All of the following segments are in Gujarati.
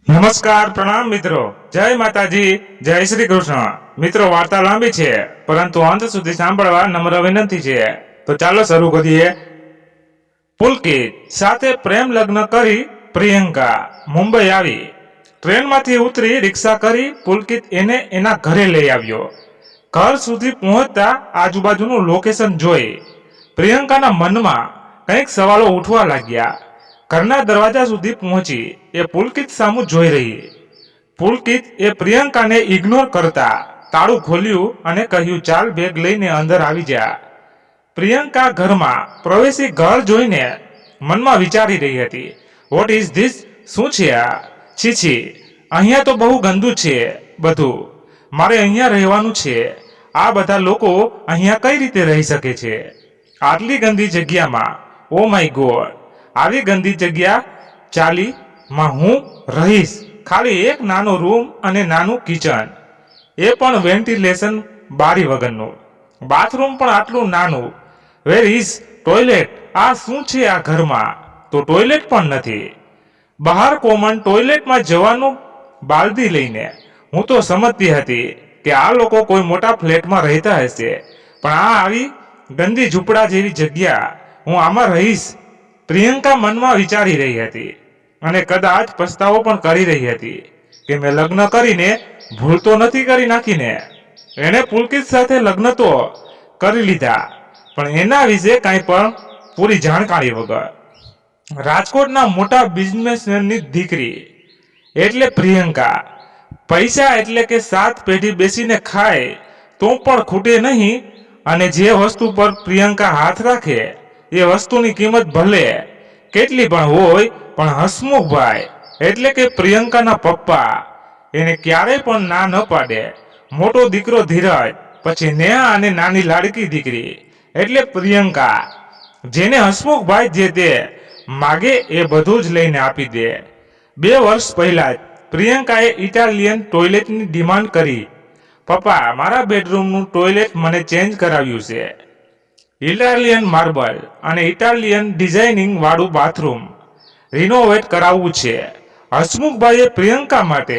નમસ્કાર પ્રણામ મિત્રો, જય માતાજી, જય શ્રી કૃષ્ણ। મિત્રો વાર્તા લાંબી છે પરંતુ અંત સુધી સાંભળવા નમ્ર વિનંતી છે। તો ચાલો શરૂ કરીએ। પુલકિત સાથે પ્રેમ લગ્ન કરી પ્રિયંકા મુંબઈ આવી। ટ્રેનમાંથી ઉતરી રિક્ષા કરી પુલકિત એને એના ઘરે લઈ આવ્યો। ઘર સુધી પહોંચતા આજુબાજુનું લોકેશન જોઈ પ્રિયંકાના મનમાં કંઈક સવાલો ઉઠવા લાગ્યા। ઘરના દરવાજા સુધી પહોંચી એ પુલકિત સામું જોઈ રહી। પુલકિત એ પ્રિયંકાને ઇગ્નોર કરતા તાળું ખોલ્યું અને કહ્યું, ચાલ બેગ લઈને અંદર આવી જા। પ્રિયંકા ઘરમાં પ્રવેશી ઘર જોઈને મનમાં વિચારી રહી હતી, વોટ ઇઝ ધીસ? શું છે આ? છી છી, અહીંયા તો બહુ ગંદુ છે બધું। મારે અહીંયા રહેવાનું છે। આ બધા લોકો અહીંયા કઈ રીતે રહી શકે છે આટલી ગંદી જગ્યામાં? ઓ માય ગોડ, આવી ગંદી જગ્યા ચાલીમાં હું રહીશ? ખાલી એક નાનો રૂમ અને નાનું કિચન, એ પણ વેન્ટિલેશન બારી વગરનું। બાથરૂમ પણ આટલું નાનું। Where is toilet? આ શું છે આ ઘરમાં? તો ટોયલેટ પણ નથી। બહાર કોમન ટોયલેટમાં જવાનું બાલદી લઈને હું તો સમજતી હતી કે આ લોકો કોઈ મોટા ફ્લેટમાં રહેતા હશે, પણ આ આવી ગંદી ઝૂંપડા જેવી જગ્યા, હું આમાં રહીશ? પ્રિયંકા મનમાં વિચારી રહી હતી અને કદાચ પસ્તાવો પણ કરી રહી હતી કે મેં લગ્ન કરીને ભૂલ તો નથી કરી નાખીને। એણે પુલકિત સાથે લગ્ન તો કરી લીધા, પણ એના વિશે કાંઈ પણ પૂરી જાણકારી વગર। રાજકોટના મોટા બિઝનેસમેનની દીકરી એટલે પ્રિયંકા। પૈસા એટલે કે 7 પેઢી બેસીને ખાય તો પણ ખૂટે નહીં, અને જે વસ્તુ પર પ્રિયંકા હાથ રાખે એ વસ્તુની કિંમત ભલે કેટલી પણ હોય, પણ હસમુખભાઈ એટલે કે પ્રિયંકાના પપ્પા એને ક્યારેય પણ ના ન પાડે। મોટો દીકરો ધીરજ, પછી નેહા અને નાની લાડકી દીકરી એટલે પ્રિયંકા, જેને હસમુખભાઈ જે તે માગે એ બધું જ લઈને આપી દે। 2 વર્ષ પહેલા જ પ્રિયંકાએ ઇટાલિયન ટોયલેટની ડિમાન્ડ કરી, પપ્પા મારા બેડરૂમનું ટોયલેટ મને ચેન્જ કરાવ્યું છે, ઇટાલિયન માર્બલ અને ઇટાલિયન ડિઝાઇનિંગ વાળું બાથરૂમ રિનોવેટ કરાવવું છે। હસમુખભાઈએ પ્રિયંકા માટે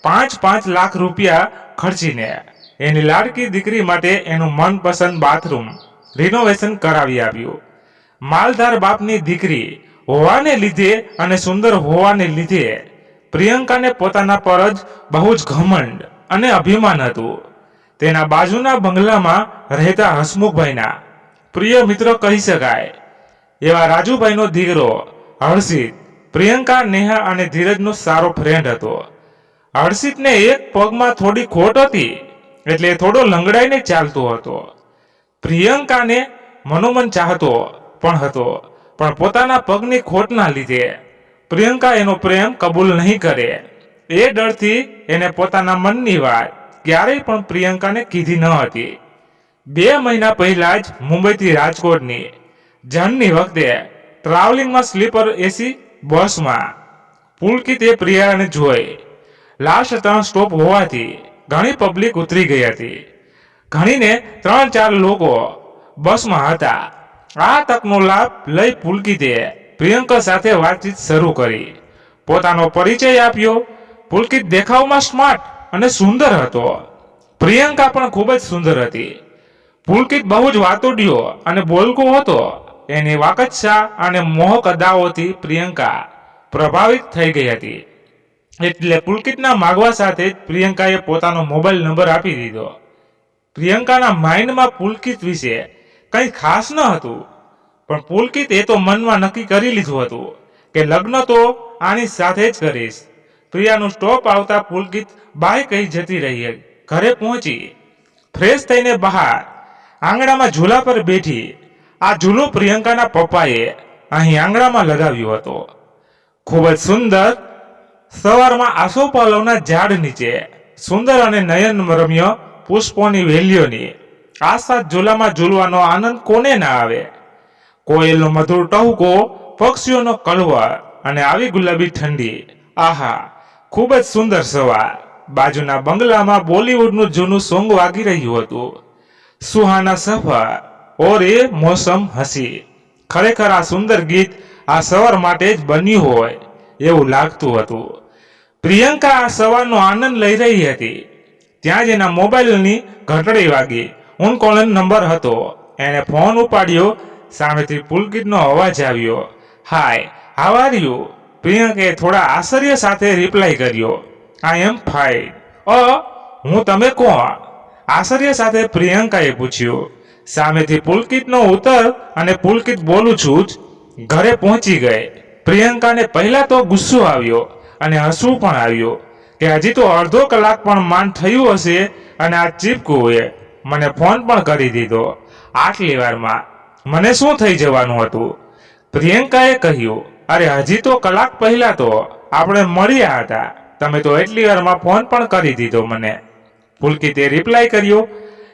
5 લાખ રૂપિયા ખર્ચીને એની લાડકી દીકરી માટે એનું મનપસંદ બાથરૂમ રિનોવેશન કરાવી આપ્યું। માલધાર બાપની દીકરી હોવાને લીધે અને સુંદર હોવાને લીધે પ્રિયંકાને પોતાના પર જ બહુ જ ઘમંડ અને અભિમાન હતું। તેના બાજુના બંગલામાં રહેતા હસમુખભાઈના પ્રિય મિત્ર કહી શકાય એવા રાજુભાઈનો દીકરો હર્ષિત પ્રિયંકા, નેહા અને ધીરજનો સારો ફ્રેન્ડ હતો। હર્ષિતને એક પગમાં થોડી ખોટ હતી એટલે થોડો લંગડાઈને ચાલતો હતો। પ્રિયંકાને મનોમન ચાહતો પણ હતો, પણ પોતાના પગની ખોટના લીધે પ્રિયંકા એનો પ્રેમ કબૂલ નહીં કરે એ ડરથી એને પોતાના મનની વાત ક્યારેય પણ પ્રિયંકાને કીધી ન હતી। 2 મહિના પહેલા જ મુંબઈથી રાજકોટની જર્ની વખતે ટ્રાવેલિંગમાં સ્લીપર એસી બસમાં પુલકિતે પ્રિયાને જોઈ। લાસ્ટ 3 સ્ટોપ હોવાથી ઘણી પબ્લિક ઉતરી ગઈ હતી। ઘણીને 3-4 લોકો બસમાં હતા। આ તકનો લાભ લઈ પુલકિતે પ્રિયંકા સાથે વાતચીત શરૂ કરી, પોતાનો પરિચય આપ્યો। પુલકિત દેખાવમાં સ્માર્ટ અને સુંદર હતો, પ્રિયંકા પણ ખૂબ જ સુંદર હતી। પુલકિત બહુ જ વાતોડિયો અને બોલકો હતો। એની વાકછા અને મોહક અદાઓથી પ્રિયંકા પ્રભાવિત થઈ ગઈ હતી, એટલે પુલકિતના માગવા સાથે જ પ્રિયંકાએ પોતાનો મોબાઈલ નંબર આપી દીધો। પ્રિયંકાના માઇન્ડમાં પુલકિત વિશે કંઈ ખાસ ન હતું, પણ પુલકિત એ તો મનમાં નક્કી કરી લીધું હતું કે લગ્ન તો આની સાથે જ કરીશ। પ્રિયાનું સ્ટોપ આવતા પુલકિત બાય કહી જતી રહી। ઘરે પહોંચી ફ્રેશ થઈને બહાર આંગણામાં ઝૂલા પર બેઠી। આ ઝૂલો પ્રિયંકાના પપ્પાએ અહીં આંગણામાં લગાવ્યો હતો। ખૂબ જ સુંદર સવારમાં આસોપાલવના ઝાડ નીચે સુંદર અને નયનરમ્ય પુષ્પોની વેલીઓની આસપાસ ઝૂલામાં ઝૂલવાનો આનંદ કોને ના આવે? કોયલનો મધુર ટહુકો, પક્ષીઓનો કલવર અને આવી ગુલાબી ઠંડી, આહા ખૂબ જ સુંદર સવાર। બાજુના બંગલામાં બોલિવૂડનું જૂનું સોંગ વાગી રહ્યું હતું, સુહાના સફર ઓર એ મોસમ હસી। ખરેખર આ સુંદર ગીત આ સવાર માટે જ બન્યું હોય એવું લાગતું હતું। પ્રિયંકા આ સવારનો આનંદ લઈ રહી હતી ત્યાં જ એના મોબાઈલની ઘંટડી વાગી. કોલર નંબર હતો. એને ફોન ઉપાડ્યો. સામેથી પુલકિતનો અવાજ આવ્યો. હાય, હાવ આર યુ? પ્રિયંકાએ થોડા આશ્ચર્ય સાથે રિપ્લાય કર્યો. આઈ એમ ફાઇન. હું તમે કોણ? આશ્ચર્ય સાથે પ્રિયંકાએ પૂછ્યું. સામેથી પુલકિતનો ઉત્તર અને પુલકિત બોલું છું જ. ઘરે પહોંચી ગઈ. પ્રિયંકાને પહેલા તો ગુસ્સો આવ્યો અને હસવું પણ આવ્યું કે હજી તો અડધો કલાક પણ માંડ થયું હશે અને આ ચીપકુએ મને ફોન પણ કરી દીધો. આટલી વારમાં મને શું થઈ જવાનું હતું? પ્રિયંકાએ કહ્યું, અરે હજી તો કલાક પહેલા તો આપણે મળ્યા હતા. તમે તો એટલી વારમાં ફોન પણ કરી દીધો મને. પુલકિતે રિપ્લાય કર્યો,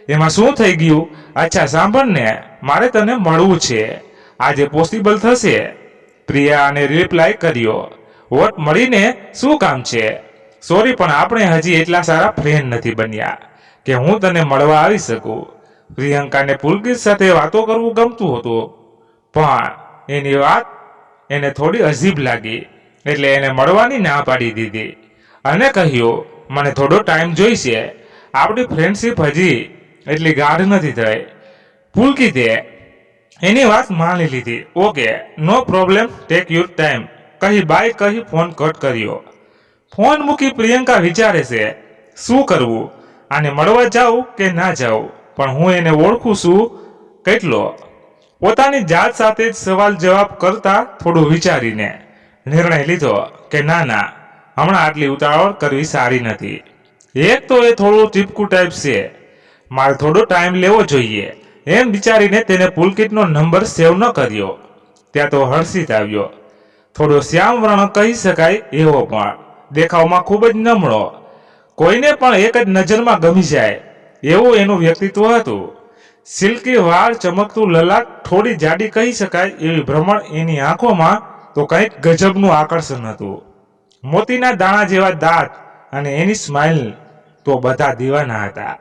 એમાં શું થઈ ગયું? અચ્છા સાંભળ ને, મારે તને મળવું છે. આજે પોસિબલ થશે? પ્રિયાને રિપ્લાય કર્યો, વોટ મળીને શું કામ છે? સોરી પણ આપણે હજી એટલા સારા ફ્રેન્ડ નથી બન્યા કે હું તને મળવા આવી શકું. પ્રિયંકાને પુલકિત સાથે વાતો કરવું ગમતું હતું પણ એની વાત એને થોડી અજીબ લાગી એટલે એને મળવાની ના પાડી દીધી અને કહ્યું, મને થોડો ટાઈમ જોઈશે. આપણી ફ્રેન્ડશિપ હજી એટલી ગાઢ નથી થઈ. પુલકિતે એની વાત માની લીધી. Okay, no problem, take your time કહી બાય કહી ફોન કટ કર્યો. ફોન મૂકી પ્રિયંકા વિચારે છે શું કરવું, આને મળવા જાઉં કે ના જાઉં. પણ હું એને ઓળખું છું કેટલો. પોતાની જાત સાથે જ સવાલ જવાબ કરતા થોડું વિચારીને નિર્ણય લીધો કે ના ના, હમણાં આટલી ઉતાવળ કરવી સારી નથી. એક તો એ થોડું ચીપકું ટાઈપ છે, મારે થોડો ટાઈમ લેવો જોઈએ. એમ વિચારીને તેને પુલકિતનો નંબર સેવ ન કર્યો. ત્યાં તો હર્ષિત આવ્યો. થોડો શ્યામ વર્ણ કહી શકાય એવો, પણ દેખાવમાં ખૂબ જ નમળો. કોઈને પણ એક જ નજરમાં ગમી જાય એવું એનું વ્યક્તિત્વ હતું. સિલ્કી વાળ, ચમકતું લલાટ, થોડી જાડી કહી શકાય એવી ભ્રમણ એની આંખોમાં તો કંઈક ગજબનું આકર્ષણ હતું. મોતીના દાણા જેવા દાંત અને એની સ્માઇલ તો બધા દીવાના હતા.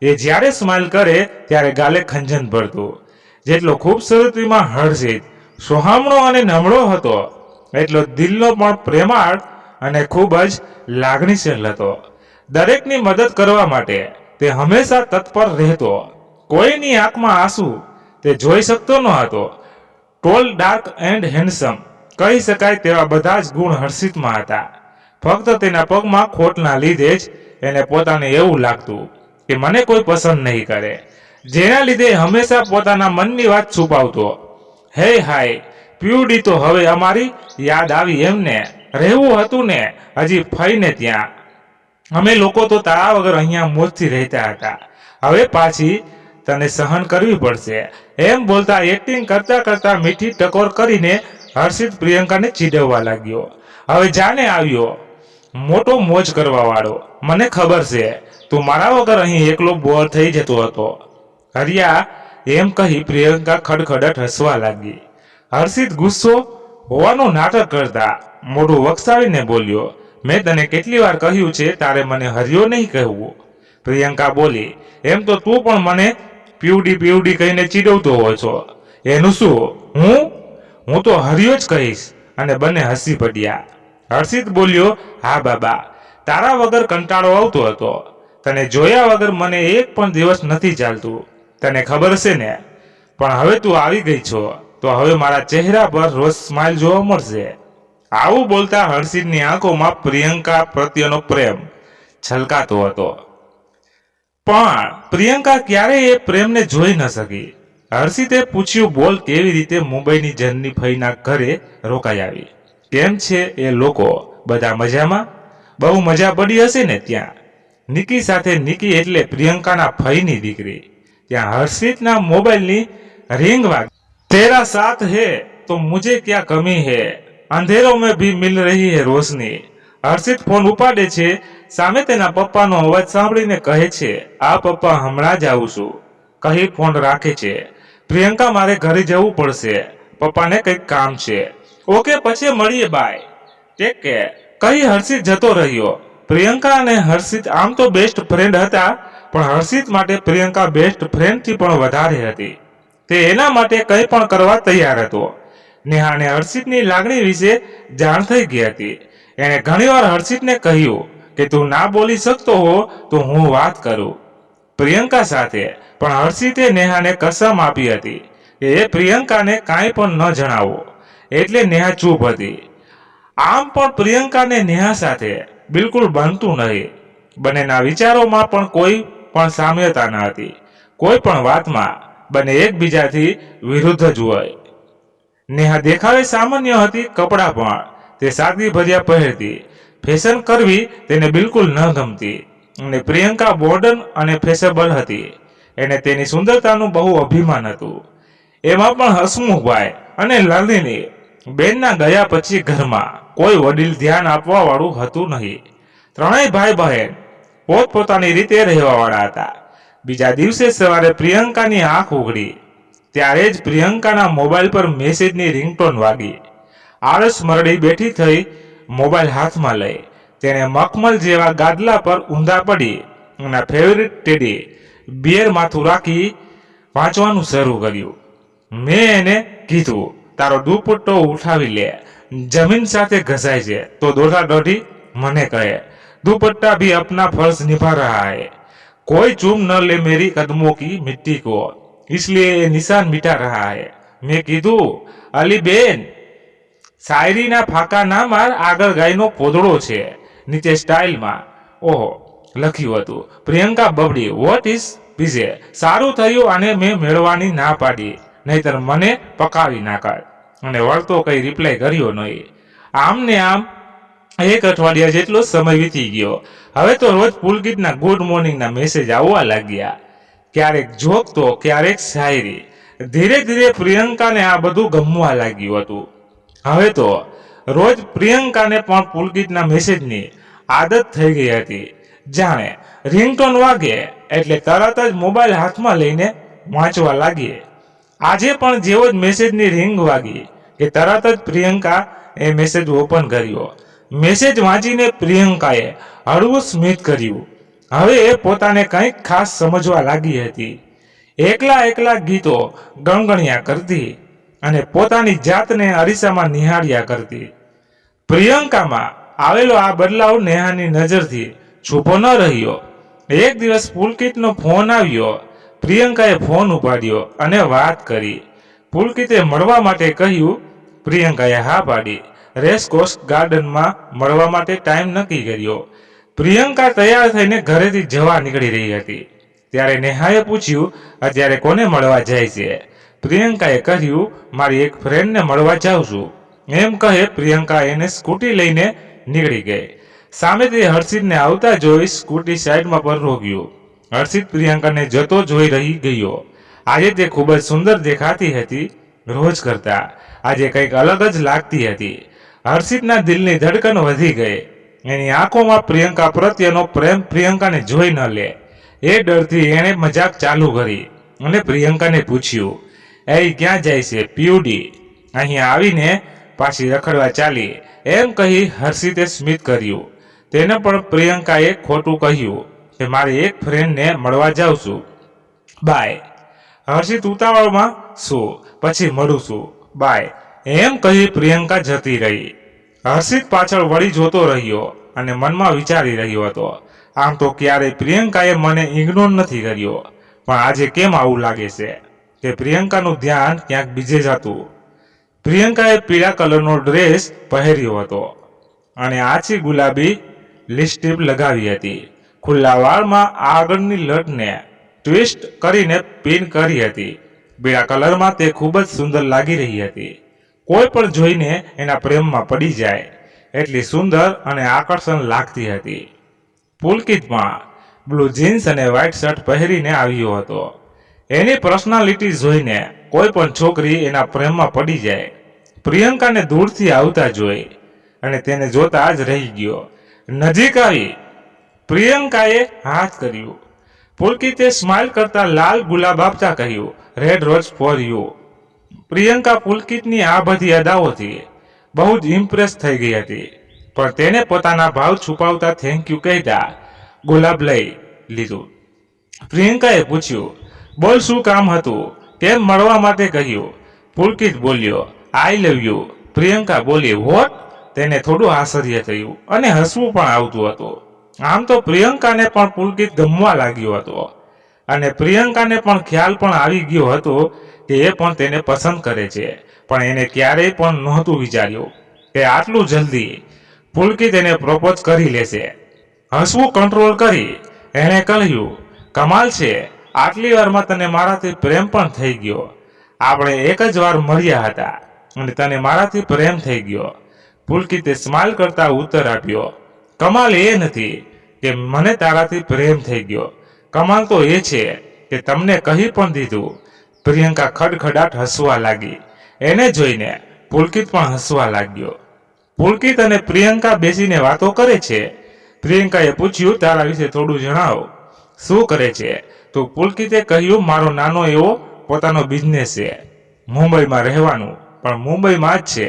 એ જ્યારે સ્માઇલ કરે ત્યારે ગાલે ખંજન ભરતું. જેટલો ખૂબસૂરતીમાં હર્ષિત સોહામણો અને નમળો હતો એટલો દિલનો પણ પ્રેમાળ અને ખૂબ જ લાગણીશીલ હતો. દરેકની મદદ કરવા માટે તે હંમેશા તત્પર રહેતો. કોઈની આંખમાં આંસુ તે જોઈ શકતો ન હતો. ટોલ, ડાર્ક એન્ડ હેન્ડસમ કહી શકાય તેવા બધા જ ગુણ હર્ષિતમાં હતા. ફક્ત તેના પગમાં ખોટના લીધે જ એને પોતાને એવું લાગતું કે મને કોઈ પસંદ નહીં કરે, જેના લીધે હંમેશા પોતાના મનની વાત છુપાવતો. હે હાય, પ્યુડી તો હવે અમારી યાદ આવી એમને. રહેવું હતું ને હજી ફઈને ત્યાં. અમે લોકો તો તારા વગર અહીંયા મોજથી રહેતા હતા. હવે પાછી તને સહન કરવી પડશે. એમ બોલતા એક્ટિંગ કરતા કરતા મીઠી ટકોર કરીને હર્ષિત પ્રિયંકાને ચીડવવા લાગ્યો. હવે જાને આવ્યો મોટો મોજ કરવા વાળો. મને ખબર છે તું મારા વગર અહીં એકલો બોર થઈ જતો હતો. હરિયા, એમ કહી પ્રિયંકા ખડખડાટ હસવા લાગી. હર્ષિત ગુસ્સો હોવાનું નાટક કરતા મોઢું વકસાવીને બોલ્યો, મેં તને કેટલી વાર કહ્યું છે તારે મને હરિયો નહીં કહેવું. પ્રિયંકા બોલી, એમ તો તું પણ મને પ્યુડી પ્યુડી કહીને ચીડવતો હોય છો. એનું શું? હું તો હરિયો જ કહીશ. અને બંને હસી પડ્યા. હર્ષિત બોલ્યો, હા બાબા, તારા વગર કંટાળો આવતો હતો. તને જોયા વગર મને એક પણ દિવસ નથી ચાલતું, તને ખબર છે ને. પણ હવે તું આવી ગઈ છો તો હવે મારા ચહેરા પર રોજ સ્માઇલ જોવા મળશે. આવું બોલતા હર્ષિતની આંખોમાં પ્રિયંકા પ્રત્યેનો પ્રેમ છલકાતો હતો. પણ પ્રિયંકા ક્યારેય એ પ્રેમને જોઈ ન શકી. હર્ષિતે પૂછ્યું, બોલ, કેવી રીતે મુંબઈની જનની ફઈના ઘરે રોકાઈ આવી? કેમ છે એ લોકો? બધા મજામાં? બહુ મજા પડી હશે ને ત્યાં? નિકી સાથે. નિકી એટલે પ્રિયંકાના ફઈની દીકરી. ત્યાં હર્ષિતના મોબાઈલની रिंग वागी। तेरा साथ है तो मुझे क्या कमी है, अंधेरों में भी मिल रही है रोशनी। हर्षित फोन उपाड़े छे। सामे तेना पप्पानो अवाज सांभळीने कहे छे, आ पप्पा हमणां ज आવું છું કહી ફોન રાખે છે। પ્રિયંકા, મારે ઘરે જવું પડશે, પપ્પાને કંઈક કામ છે। ઓકે, પછી મળીએ, બાય, ટેક કેર કહી હર્ષિત જતો રહ્યો। પ્રિયંકા અને હર્ષિત આમ તો બેસ્ટ ફ્રેન્ડ હતા, પણ હર્ષિત માટે પ્રિયંકા બેસ્ટ ફ્રેન્ડથી પણ વધારે હતી। તે એના માટે કંઈ પણ કરવા તૈયાર હતો। નેહાને હર્ષિતની લાગણી વિશે જાણ થઈ ગઈ હતી, એણે ઘણીવાર હર્ષિતને કહ્યું કે તું ના બોલી શકતો હો તો હું વાત કરું પ્રિયંકા સાથે, પણ હર્ષિતે નેહાને કસમ આપી હતી કે એ પ્રિયંકાને કાંઈ પણ ન જણાવો, એટલે નેહા ચૂપ હતી. આમ પણ પ્રિયંકાને નેહા સાથે બિલકુલ બનતું નહીં. બંનેના વિચારોમાં પણ કોઈ પણ સામ્યતા ન હતી. કોઈ પણ વાતમાં બંને એકબીજાથી વિરુદ્ધ જ હોય. નેહા દેખાવે સામાન્ય હતી, કપડાં પણ તે સાદગી ભર્યા પહેરતી. ફેશન કરવી તેને બિલકુલ ન ગમતી. અને પ્રિયંકા મોડર્ન અને ફેશનેબલ હતી. એને તેની સુંદરતાનું બહુ અભિમાન હતું. એમાં પણ હસમુખભાઈ અને લલિની બેનના ગયા પછી ઘરમાં કોઈ વડીલ ધ્યાન આપવા વાળું હતું નહીં. ત્રણેય ભાઈ બહેન પોતપોતાની રીતે રહેવાવાળા હતા. બીજા દિવસે સવારે પ્રિયંકાની આંખ ઉઘડી ત્યારે જ પ્રિયંકાના મોબાઈલ પર મેસેજની રિંગટોન વાગી. આળસ મરડી બેઠી થઈ મોબાઈલ હાથમાં લઈ તેણે મખમલ જેવા ગાદલા પર ઊંધા પડી એના ફેવરિટ ટેડી બિયર માથું રાખી વાંચવાનું શરૂ કર્યું. મેં એને કીધું તારો દુપટ્ટો ઉઠાવી લે, જમીન સાથે ઘસાય છે તો દોઢા દોઢી મને કહે दुपट्टा भी अपना फर्ज निभा रहा है, कोई चूम न ले मेरी कदमों की मिट्टी को, इसलिए ये निशान मिटा रहा है. મેં કીધું અલી બેન શાયરીના ફાકા ના માર, આગળ ગાયનો પોદળો છે, નીચે સ્ટાઇલમાં ઓહો લખ્યું હતું. પ્રિયંકા બબડી વોટ ઇઝ પીઝે. સારું થયું અને મેં મેળવાની ના પાડી, નહીતર મને પકાવી નાખત. અને વળતો કઈ રિપ્લાય કર્યો નહીં. આમ ને આમ એક અઠવાડિયા જેટલો સમય વીતી ગયો. હવે તો રોજ પુલકિતના ગુડ મોર્નિંગના મેસેજ આવવા લાગ્યા, ક્યારેક જોક તો ક્યારેક શાયરી. ધીરે ધીરે પ્રિયંકાને આ બધું ગમવા લાગ્યું હતું. હવે તો રોજ પ્રિયંકાને પણ પુલકિતના મેસેજની આદત થઈ ગઈ હતી. જાણે રિંગટોન વાગે એટલે તરત જ મોબાઈલ હાથમાં લઈને વાંચવા લાગી. આજે પણ જેવો જ મેસેજની રિંગ વાગી કે તરત જ પ્રિયંકા એ મેસેજ ઓપન કર્યો. મેસેજ વાંચીને પ્રિયંકાએ હળવું સ્મિત કર્યું. હવે એ પોતાને કંઈક ખાસ સમજવા લાગી હતી. એકલા એકલા ગીતો ગણગણ્યા કરતી અને પોતાની જાતને અરીસામાં નિહાળ્યા કરતી. પ્રિયંકામાં આવેલો આ બદલાવ નેહાની નજરથી છૂપો ન રહ્યો. એક દિવસ પુલકિતનો ફોન આવ્યો. પ્રિયંકાએ ફોન ઉપાડ્યો અને વાત કરી. પુલકિતે મળવા માટે કહ્યું. પ્રિયંકાએ હા પાડી. રેસકોર્સ ગાર્ડનમાં મળવા માટે ટાઈમ નક્કી કર્યો. પ્રિયંકા તૈયાર થઈને ઘરેથી જવા નીકળી રહી હતી. ત્યારે નેહાએ પૂછ્યું અત્યારે કોને મળવા જાય છે. પ્રિયંકાએ કહ્યું મારી એક ફ્રેન્ડને મળવા જાઉં છું. એમ કહે પ્રિયંકા એને સ્કૂટી લઈને નીકળી ગઈ. સામેથી હર્ષિતને આવતા જોઈ સ્કૂટી સાઈડમાં પર રોક્યું. હર્ષિત પ્રિયંકાને જતો જોઈ રહી ગયો. આજે તે ખૂબ જ સુંદર દેખાતી હતી. રોજ કરતા આજે કંઈક અલગ જ લાગતી હતી. હર્ષિતના દિલની ધડકન વધી ગઈ. એની આંખોમાં પ્રિયંકા પ્રત્યેનો પ્રેમ પ્રિયંકાને જોઈ ન લે એ ડરથી એણે મજાક ચાલુ કરી અને પ્રિયંકાને પૂછ્યું એ ક્યાં જાય છે પ્યુડી, અહીંયા આવીને પાછી રખડવા ચાલી. એમ કહી હર્ષિતે સ્મિત કર્યું. તેને પણ પ્રિયંકાએ ખોટું કહ્યું કે મારી એક ફ્રેન્ડને મળવા જાઉં છું, બાય. હર્ષિત ઉતાવળમાં શું પછી મળું છું, બાય એમ કહી પ્રિયંકા જતી રહી. હર્ષિત પાછળ વળી જોતો રહ્યો અને મનમાં વિચારી રહ્યો હતો આમ તો ક્યારેય પ્રિયંકાએ મને ઇગ્નોર નથી કર્યો, પણ આજે કેમ આવું લાગે છે કે પ્રિયંકાનું ધ્યાન ક્યાંક બીજે જ હતું. પ્રિયંકાએ પીળા કલરનો ડ્રેસ પહેર્યો હતો અને આછી ગુલાબી લિપસ્ટિક લગાવી હતી. ખુલ્લા વાળમાં આગળની લટને ટ્વિસ્ટ કરીને પિન કરી હતી. પીળા કલરમાં તે ખૂબ જ સુંદર લાગી રહી હતી. કોઈ પણ જોઈને એના પ્રેમમાં પડી જાય એટલી સુંદર અને આકર્ષણ લાગતી હતી. પુલકિતમાં બ્લુ જીન્સ અને વ્હાઇટ શર્ટ પહેરીને આવ્યો હતો. એની પર્સનાલિટી જોઈને કોઈ પણ છોકરી એના પ્રેમમાં પડી જાય. પ્રિયંકાને દૂરથી આવતા જોઈ અને તેને જોતા જ રહી ગયો. નજીક આવી પ્રિયંકાએ હાથ કર્યું. પુલકિતે સ્માઇલ કરતા લાલ ગુલાબ આપતા કહ્યું red rose for you. Priyanka પુલકિતની આ બધી અદાઓથી બહુ જ ઇમ્પ્રેસ થઈ ગઈ હતી, પણ તેને પોતાના ભાવ છુપાવતા થેન્ક યુ કહેતા ગુલાબ લઈ લીધું. પ્રિયંકાએ પૂછ્યું બોલ શું કામ હતું, કેમ મળવા માટે કહ્યું. પુલકિત બોલ્યો આઈ લવ યુ. પ્રિયંકા બોલી વોટ, તેને થોડું આશ્ચર્ય થયું અને હસવું પણ આવતું હતું. આમ તો પ્રિયંકાને પણ પુલકિત ગમવા લાગ્યો હતો અને પ્રિયંકાને પણ ખ્યાલ પણ આવી ગયો હતો કે એ પણ તેને પસંદ કરે છે, પણ એને ક્યારેય પણ નહોતું વિચાર્યું કે આટલું જલ્દી પુલકિત એને પ્રપોઝ કરી લેશે. હસવું કંટ્રોલ કરી એણે કહ્યું, કમાલ છે, આટલી વારમાં તને મારાથી પ્રેમ પણ થઈ ગયો. આપણે એક જ વાર મળ્યા હતા અને તને મારાથી પ્રેમ થઈ ગયો. પુલકિતે સ્માઇલ કરતા ઉત્તર આપ્યો, કમાલ એ નથી કે મને તારાથી પ્રેમ થઈ ગયો, કમાલ તો એ છે કે તમને કહી પણ દીધું. પ્રિયંકા ખડખડાટ હસવા લાગી. એને જોઈને પુલકિત પણ હસવા લાગ્યો. પુલકિત અને પ્રિયંકા બેસીને વાતો કરે છે. પ્રિયંકાએ પૂછ્યું, તારા વિશે થોડું જણાવો, શું કરે છે? તો પુલકિતે કહ્યું, મારો નાનો એવો પોતાનો બિઝનેસ છે, મુંબઈમાં રહેવાનું, પણ મુંબઈમાં જ છે.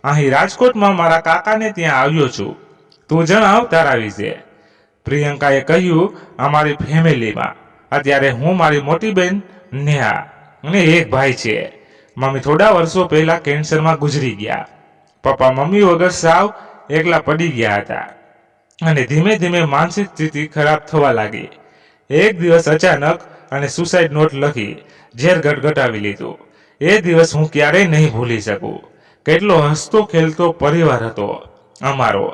અહીં રાજકોટમાં મારા કાકાને ત્યાં આવ્યો છું. તું જણાવ તારા વિશે. પ્રિયંકાએ કહ્યું, અમારી ફેમિલીમાં અત્યારે હું, મારી મોટી બહેન નેહા અને એક ભાઈ છે. મમ્મી થોડા વર્ષો પહેલા કેન્સરમાં ગુજરી ગયા. પપ્પા મમ્મી વગર સાવ એકલા પડી ગયા હતા અને ધીમે ધીમે માનસિક સ્થિતિ ખરાબ થવા લાગી. એક દિવસ અચાનક અને સુસાઇડ નોટ લખી ઝેર ગટગટાવી લીધું. એ દિવસ હું ક્યારેય નહીં ભૂલી શકું. કેટલો હસતો ખેલતો પરિવાર હતો અમારો.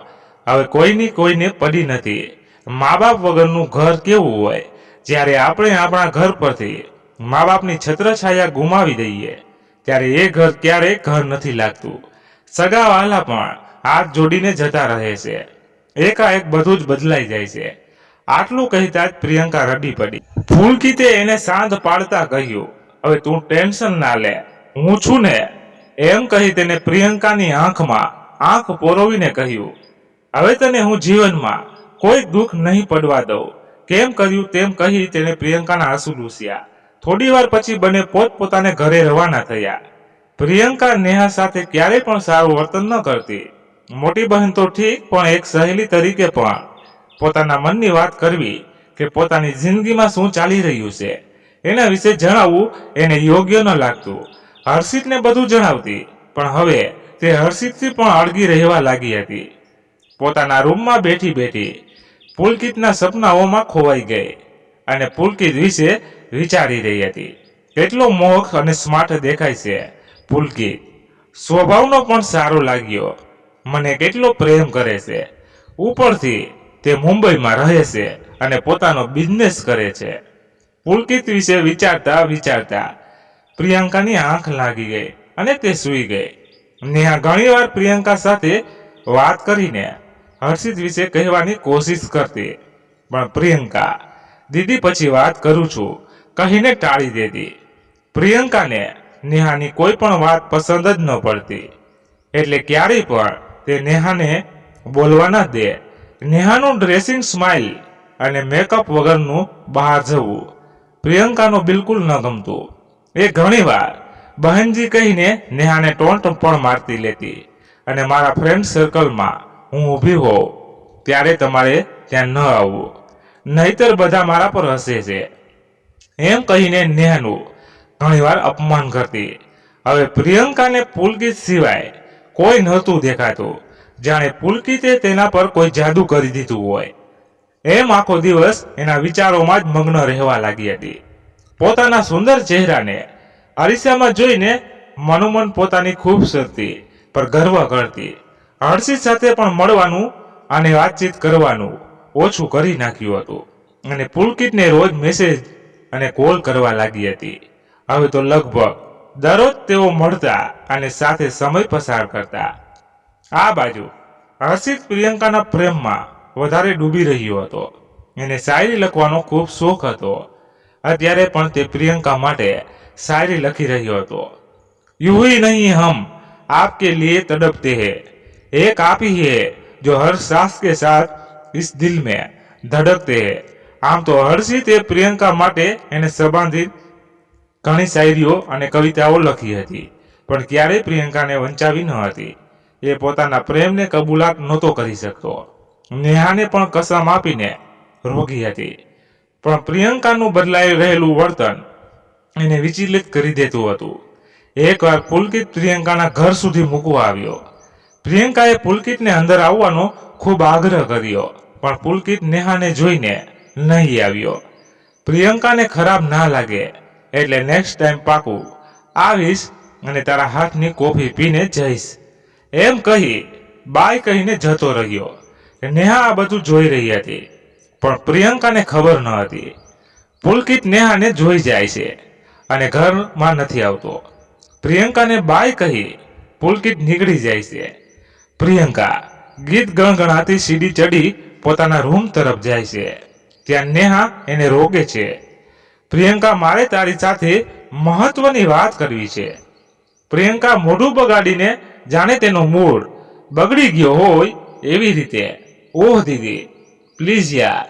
હવે કોઈને પડી નથી. મા બાપ વગરનું ઘર કેવું હોય? જ્યારે આપણે આપણા ઘર પરથી મા બાપની છત્રછાયા ગુમાવી દઈએ ત્યારે એ ઘર ક્યારેય ઘર નથી લાગતું. સગા વાલા પણ હાથ જોડીને જતા રહે છે. એકાએક બધું જ બદલાઈ જાય છે. આટલું કહેતા જ પ્રિયંકા રડી પડી. પુલકિતે એને શાંત પાડતા કહ્યું, હવે તું ટેન્શન ના લે, હું છું ને. એમ કહી તેને પ્રિયંકાની આંખમાં આંખ પોરવીને કહ્યું, હવે તને હું જીવનમાં કોઈ દુઃખ નહીં પડવા દઉં. કેમ કર્યું તેમ કહી તેને પ્રિયંકાના આંસુ લૂસ્યા. થોડી વાર પછી બંને પોતપોતાને ઘરે રવાના થયા. પ્રિયંકા નેહા સાથે ક્યારેય પણ સારું વર્તન ન કરતી. મોટી બહેન તો ઠીક, પણ એક સહેલી તરીકે પણ પોતાના મનની વાત કરવી કે પોતાની જિંદગીમાં શું ચાલી રહ્યું છે એના વિશે જણાવવું એને યોગ્ય ન લાગતું. હર્ષિતને બધું જણાવતી, પણ હવે તે હર્ષિતથી પણ અળગી રહેવા લાગી હતી. પોતાના રૂમમાં બેઠી બેઠી પુલકિતના સપનાઓમાં ખોવાઈ ગઈ અને પુલકિત વિશે વિચારી રહી હતી. કેટલો મોહક અને સ્માર્ટ દેખાય છે પુલકિત. સ્વભાવનો પણ સારો લાગ્યો. મને કેટલો પ્રેમ કરે છે. ઉપરથી તે મુંબઈમાં રહે છે અને પોતાનો બિઝનેસ કરે છે. પુલકિત વિશે વિચારતા વિચારતા પ્રિયંકાની આંખ લાગી ગઈ અને તે સૂઈ ગઈ. નેહા ઘણીવાર પ્રિયંકા સાથે વાત કરીને હર્ષિત વિશે કહેવાની કોશિશ કરતી, પણ પ્રિયંકા દીદી પછી વાત કરું છું કહીને ટાળી દેતી. પ્રિયંકાને નેહાની કોઈ પણ વાત પસંદ જ ન પડતી, એટલે ક્યારેય પણ તે નેહાને બોલવા ન દે. નેહાનું ડ્રેસિંગ સ્માઇલ અને મેકઅપ વગરનું બહાર જવું પ્રિયંકાનો બિલકુલ ન ગમતું. એ ઘણીવાર બહેનજી કહીને નેહાને ટોન્ટ પણ મારતી લેતી અને મારા ફ્રેન્ડ સર્કલમાં હું ઊભી હોઉં ત્યારે તમારે ત્યાં ન આવવું, નહીતર બધા મારા પર હસે છે. એમ કહીને નેહાનું ઘણીવાર અપમાન કરતી. હવે પ્રિયંકાને પુલકિત સિવાય કોઈ નહોતું દેખાતું. જાણે પુલકિતે તેના પર કોઈ જાદુ કરી દીધું હોય. એમ આખો દિવસ એના વિચારોમાં જ મગ્ન રહેવા લાગી હતી. પોતાના સુંદર ચહેરાને અરીસામાં જોઈને મનોમન પોતાની ખૂબસૂરતી પર ગર્વ કરતી. હર્ષિત સાથે પણ મળવાનું અને વાતચીત કરવાનું ઓછું કરી નાખ્યું હતું અને પુલકિતને રોજ મેસેજ અને કોલ કરવા લાગી હતી. હવે તો લગભગ દરરોજ તેઓ મળતા અને સાથે સમય પસાર કરતા. આ બાજુ હર્ષિત પ્રિયંકાના પ્રેમમાં વધારે ડૂબી રહ્યો હતો. એને શાયરી લખવાનો ખૂબ શોખ હતો. અત્યારે પણ તે પ્રિયંકા માટે શાયરી લખી રહ્યો હતો. यूं ही नहीं हम आपके लिए तड़पते हैं, एक आप ही है जो हर सांस के साथ इस दिल में धड़कते हैं. આમ તો હર્ષિતે પ્રિયંકા માટે એને સંબંધિત ઘણી શાયરીઓ અને કવિતાઓ લખી હતી, પણ ક્યારેય પ્રિયંકાને વંચાવી ન હતી. એ પોતાના પ્રેમને કબૂલાત નહોતો કરી શકતો. નેહાને પણ કસમ આપીને રોકી હતી, પણ પ્રિયંકાનું બદલાઈ રહેલું વર્તન એને વિચલિત કરી દેતું હતું. એકવાર પુલકિત પ્રિયંકાના ઘર સુધી મૂકવા આવ્યો. પ્રિયંકાએ પુલકિતને અંદર આવવાનો ખૂબ આગ્રહ કર્યો, પણ પુલકિત નેહાને જોઈને નહીં આવ્યો. પ્રિયંકાને ખરાબ ના લાગે એટલે નેક્સ્ટ ટાઈમ પાકું આવીશ અને તારા હાથની કોફી પીને જઈશ એમ કહી બાય કહીને જતો રહ્યો. નેહા આ બધું જોઈ રહી હતી, પણ પ્રિયંકાને ખબર ન હતી. પુલકિત નેહાને જોઈ જાય છે અને ઘરમાં નથી આવતો. પ્રિયંકાને બાય કહી પુલકિત નીકળી જાય છે. પ્રિયંકા ગીત ગણગણાતી સીડી ચડી પોતાના રૂમ તરફ જાય છે. ત્યાં નેહા એને રોકે છે. પ્રિયંકા, મારે તારી સાથે મહત્વની વાત કરવી છે. પ્રિયંકા મોઢું બગાડીને જાણે તેનો મૂડ બગડી ગયો હોય એવી રીતે, ઓહ દીદી પ્લીઝ યાર,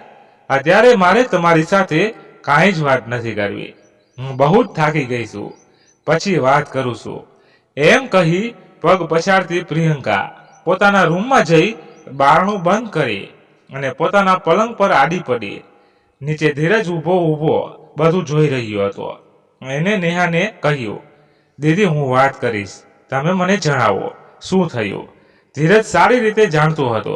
અત્યારે મારે તમારી સાથે કાંઈ જ વાત નથી કરવી. હું બહુ જ થાકી ગઈ છું, પછી વાત કરું છું એમ કહી પગ પછાડતી પ્રિયંકા પોતાના રૂમમાં જઈ બારણું બંધ કરી અને પોતાના પલંગ પર આડી પડી. નીચે ધીરજ ઊભો બધું જોઈ રહ્યો હતો. એને નેહાને કહ્યું, દીદી હું વાત કરીશ, તમે મને જણાવો શું થયું. ધીરજ સારી રીતે જાણતો હતો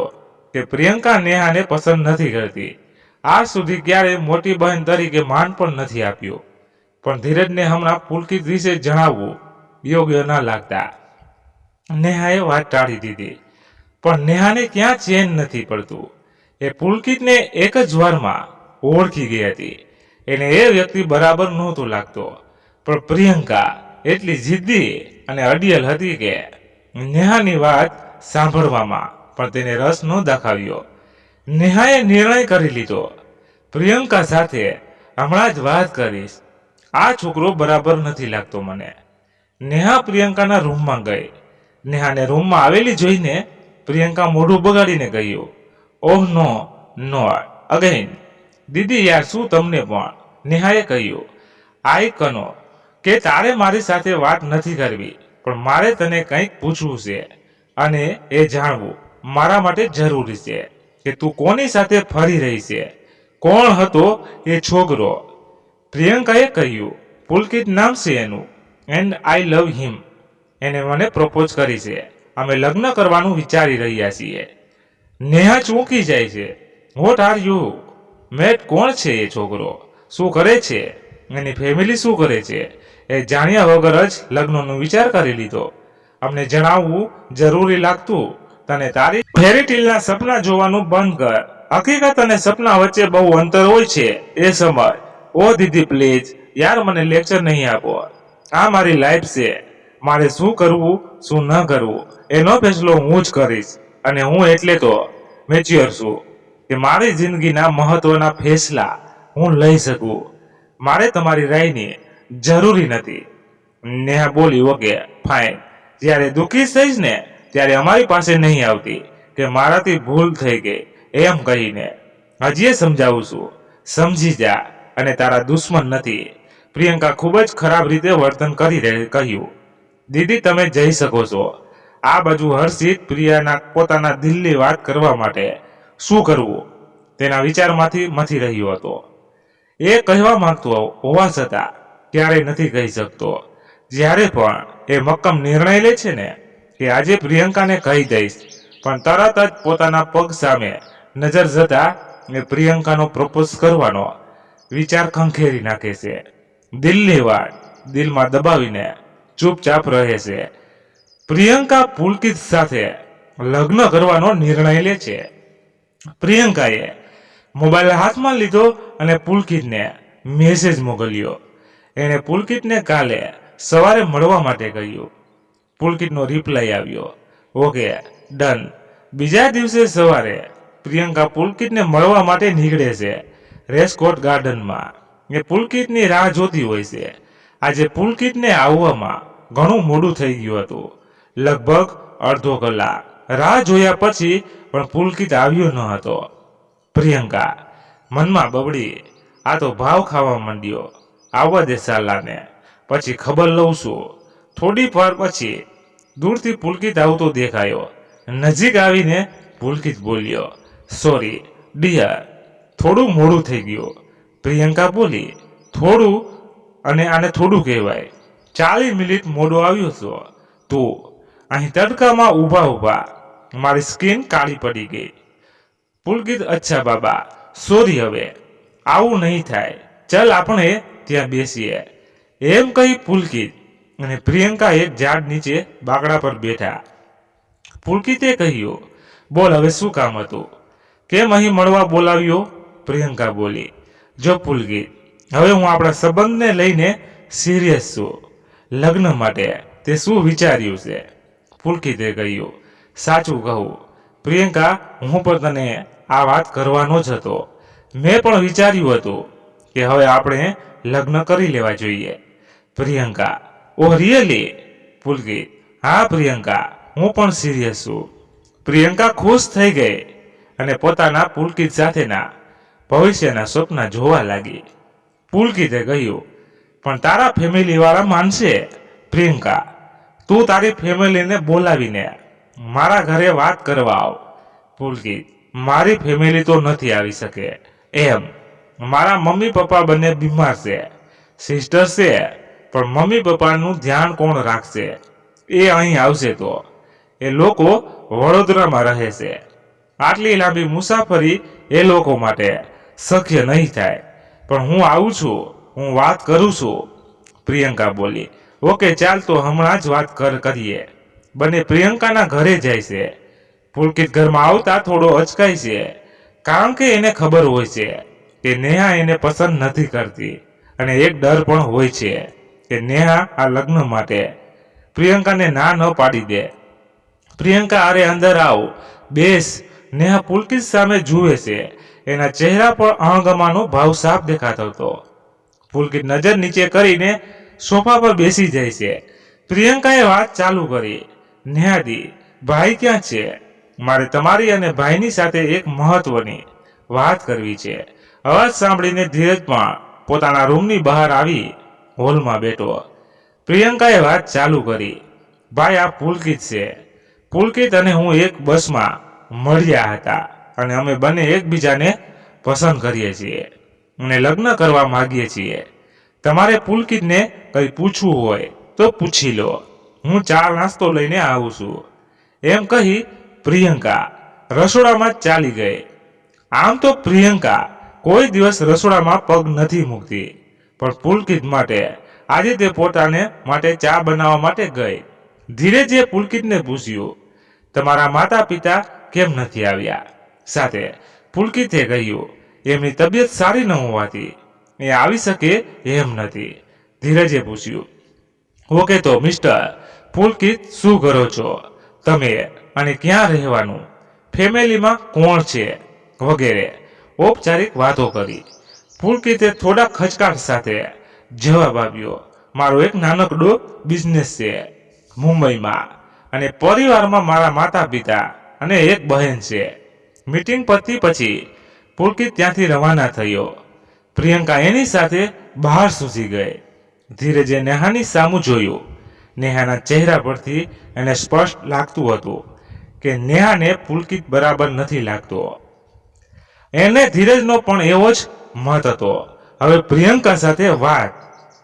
કે પ્રિયંકા નેહાને પસંદ નથી કરતી. આજ સુધી ક્યારેય મોટી બહેન તરીકે માન પણ નથી આપ્યું, પણ ધીરજને હમણાં પુલકિત વિશે જણાવવું યોગ્ય ન લાગતા નેહાએ વાત ટાળી દીધી. પણ નેહાને ક્યાં ચેન નથી પડતું. એ પુલકિતને એક જ વારમાં ઓળખી ગઈ હતી. એને એ વ્યક્તિ બરાબર નહોતો લાગતો, પણ પ્રિયંકા એટલી જિદ્દી અને અડિયલ હતી કે નેહાની વાત સાંભળવામાં પણ તેને રસ ન દાખવ્યો. નેહાએ નિર્ણય કરી લીધો, પ્રિયંકા સાથે હમણાં જ વાત કરીશ. આ છોકરો બરાબર નથી લાગતો મને. નેહા પ્રિયંકાના રૂમમાં ગઈ. નેહાને રૂમમાં આવેલી જોઈને પ્રિયંકા મોઢું બગાડીને કહ્યું, ઓહ નો નો અગેન. દીદી યાર શું તમને પણ. નેહાએ કહ્યું, આઈ કનો કે તારે મારી સાથે વાત નથી કરવી, પણ મારે તને કંઈક પૂછવું છે અને એ જાણવું મારા માટે જરૂરી છે કે તું કોની સાથે ફરી રહી છે, કોણ હતો એ છોકરો. પ્રિયંકાએ કહ્યું, પુલકિત નામ છે એનું, એન્ડ આઈ લવ હિમ. એને મને પ્રપોઝ કરી છે. અમે લગ્ન કરવાનું વિચારી રહ્યા છીએ. નેહા ચોંકી જાય છે. What are you met? કોણ છે એ છોકરો? શું કરે છે? એની ફેમિલી શું કરે છે? એ જાણ્યા વગર જ લગ્નનો વિચાર કરી લીધો. અમને જણાવવું જરૂરી લાગતું. તને તારી ફેરીટીલના સપના જોવાનું બંધ કર. હકીકત અને સપના વચ્ચે બહુ અંતર હોય છે એ સમય. ઓ દીદી પ્લીઝ યાર, મને લેક્ચર નહીં આપો. આ મારી લાઈફ છે. મારે શું કરવું શું ન કરવું એનો ફેસલો હું જ કરીશ. અને હું એટલે તો મેચ્યોર છું કે મારી જિંદગીના મહત્વના ફેસલા હું લઈ શકું. મારે તમારી રાયની જરૂરી નથી. નેહા બોલી, ઓકે ફાઇન. જ્યારે દુઃખી થઈશ ને ત્યારે અમારી પાસે નહીં આવતી કે મારાથી ભૂલ થઈ ગઈ એમ કહીને. હજી સમજાવું છું, સમજી જા અને તારા દુશ્મન નથી. પ્રિયંકા ખૂબ જ ખરાબ રીતે વર્તન કરી કહ્યું, દીદી તમે જઈ શકો છો. આ બાજુ હર્ષિત પ્રિયાના પોતાના દિલની વાત કરવા માટે શું કરવું તેના વિચારમાંથી મથી રહ્યો હતો. એ કહેવા માંગતો હોવા છતાં ક્યારેય નથી કહી શકતો. જ્યારે પણ એ મક્કમ નિર્ણય લે છે ને કે આજે પ્રિયંકાને કહી દઈશ, પણ તરત જ પોતાના પગ સામે નજર જતા એ પ્રિયંકાનો પ્રપોઝ કરવાનો વિચાર ખંખેરી નાખે છે. દિલની વાત દિલમાં દબાવીને ચૂપચાપ રહે છે. પ્રિયંકા પુલકિત સાથે લગ્ન કરવાનો નિર્ણય લે છે. પ્રિયંકાએ મોબાઈલ હાથમાં લીધો અને પુલકિતને મેસેજ મોકલ્યો. એણે પુલકિતને કાલે સવારે મળવા માટે કહ્યું. પુલકિતનો રિપ્લાય આવ્યો, ઓકે ડન. બીજા દિવસે સવારે પ્રિયંકા પુલકિતને મળવા માટે નીકળે છે રેસકોર્ટ ગાર્ડનમાં. એ પુલકિતની રાહ જોતી હોય છે. આજે પુલકિતને આવવામાં ઘણું મોડું થઈ ગયું હતું. લગભગ અડધો કલાક રાહ જોયા પછી પણ પુલકિત આવ્યો ન હતો. પ્રિયંકા મનમાં બબડી, આ તો ભાવ ખાવા માંડ્યો. આવવા દે સાલાને, પછી ખબર લઉં છું. થોડી વાર પછી દૂરથી પુલકિત આવતો દેખાયો. નજીક આવીને પુલકિત બોલ્યો, સોરી ડિયર, થોડું મોડું થઈ ગયું. પ્રિયંકા બોલી, થોડું અને આને થોડું કહેવાય. 40 મિનિટ મોડો આવ્યો છો તું, અહીં તડકામાં ઊભા ઊભા મારી સ્કિન કાળી પડી ગઈ. પુલકિત અચ્છા બાબા, સોરી, હવે આવું નહીં થાય, ચાલ આપણે ત્યાં બેસીએ. એમ કહી પુલકિત અને પ્રિયંકા એક ઝાડ નીચે બાકડા પર બેઠા. પુલકિતે કહ્યું, બોલ હવે શું કામ હતું? કેમ અહીં મળવા બોલાવ્યો? પ્રિયંકા બોલી, જો પુલકિત, હવે હું આપણા સંબંધને લઈને સિરિયસ છું. લગ્ન માટે તે શું વિચાર્યું છે? પુલકિતે કહ્યું, સાચું કહું પ્રિયંકા, હું પણ તને આ વાત કરવાનો જ હતો. મેં પણ વિચાર્યું હતું કે હવે આપણે લગ્ન કરી લેવા જોઈએ. પ્રિયંકા, ઓહ રિયલી? પુલકિત, હા પ્રિયંકા, હું પણ સિરિયસ છું. પ્રિયંકા ખુશ થઈ ગઈ અને પોતાના પુલકિત સાથેના ભવિષ્યના સપના જોવા લાગી. પુલકિતે કહ્યું, પણ તારા ફેમિલી વાળા માનશે? પ્રિયંકા, તું તારી ફેમિલીને બોલાવીને મારા ઘરે વાત કરવા આવ. પુલકિત, મારી ફેમિલી તો નથી આવી શકે. એમ, મારા મમ્મી પપ્પા બંને બીમાર છે. સિસ્ટર છે, પણ મમ્મી પપ્પાનું ધ્યાન કોણ રાખશે? એ અહીં આવશે તો? એ લોકો વડોદરામાં રહે છે. આટલી લાંબી મુસાફરી એ લોકો માટે શક્ય નહીં થાય. પણ હું આવું છું, હું વાત કરું છું. પ્રિયંકા બોલી, ઓકે ચાલ તો હમણાં જ વાત કરીએ. બંને પ્રિયંકાના ઘરે જાય છે. પુલકિત ઘરમાં આવતા થોડો અચકાય છે, કારણ કે એને ખબર હોય છે કે નેહા એને પસંદ નથી કરતી, અને એક ડર પણ હોય છે કે નેહા આ લગ્ન માટે પ્રિયંકાને ના ન પાડી દે. પ્રિયંકા, અરે અંદર આવ, બેસ. નેહા પુલકિત સામે જુએ છે. એના ચહેરા પર અણગમાનો ભાવ સાફ દેખાતો હતો. પુલકિત નજર નીચે કરીને સોફા પર બેસી જાય છે. પ્રિયંકાએ વાત ચાલુ કરી, નેહાદી, ભાઈ ક્યાં છે? મારે તમારી અને ભાઈની સાથે એક મહત્વની વાત કરવી છે. અવાજ સાંભળીને ધીરજ પણ પોતાના રૂમની બહાર આવી હોલમાં બેઠો. પ્રિયંકાએ વાત ચાલુ કરી, ભાઈ આ પુલકિત છે. પુલકિત અને હું એક બસમાં મળ્યા હતા અને અમે બંને એકબીજાને પસંદ કરીએ છીએ અને લગ્ન કરવા માંગીએ છીએ. તમારે પુલકિતને કંઈ પૂછવું હોય તો પૂછી લો. હું ચા નાસ્તો લઈને આવું છું. એમ કહી પ્રિયંકા રસોડામાં ચાલી ગઈ. આમ તો પ્રિયંકા કોઈ દિવસ રસોડામાં પગ નથી મૂકતી, પણ પુલકિત માટે આજે તે પોતાને માટે ચા બનાવવા માટે ગઈ. ધીરેજે પુલકિતને પૂછ્યું, તમારા માતા પિતા કેમ નથી આવ્યા? સાથે પુલકિતે કહ્યું, એમની તબિયત સારી ન હોવાથી એ આવી શકે એમ નથી. ધીરજે પૂછ્યું, ઓકે તો મિસ્ટર પુલકિત, શું કરો છો તમે અને ક્યાં રહેવાનું? ફેમિલીમાં કોણ છે? વગેરે ઔપચારિક વાતો કરી. પુલકિતે થોડા ખચકાટ સાથે જવાબ આપ્યો, મારો એક નાનકડો બિઝનેસ છે મુંબઈમાં, અને પરિવારમાં મારા માતા પિતા અને એક બહેન છે. મીટિંગ પતી પછી પુલકિત ત્યાંથી રવાના થયો. પ્રિયંકા એની સાથે બહાર સૂચી ગઈ. ધીરજે નેહાની સામું જોયું. નેહાના ચહેરા પરથી એને સ્પષ્ટ લાગતું હતું કે નેહાને પુલકિત બરાબર નથી લાગતો. એને ધીરજનો પણ એવો જ મત હતો. હવે પ્રિયંકા સાથે વાત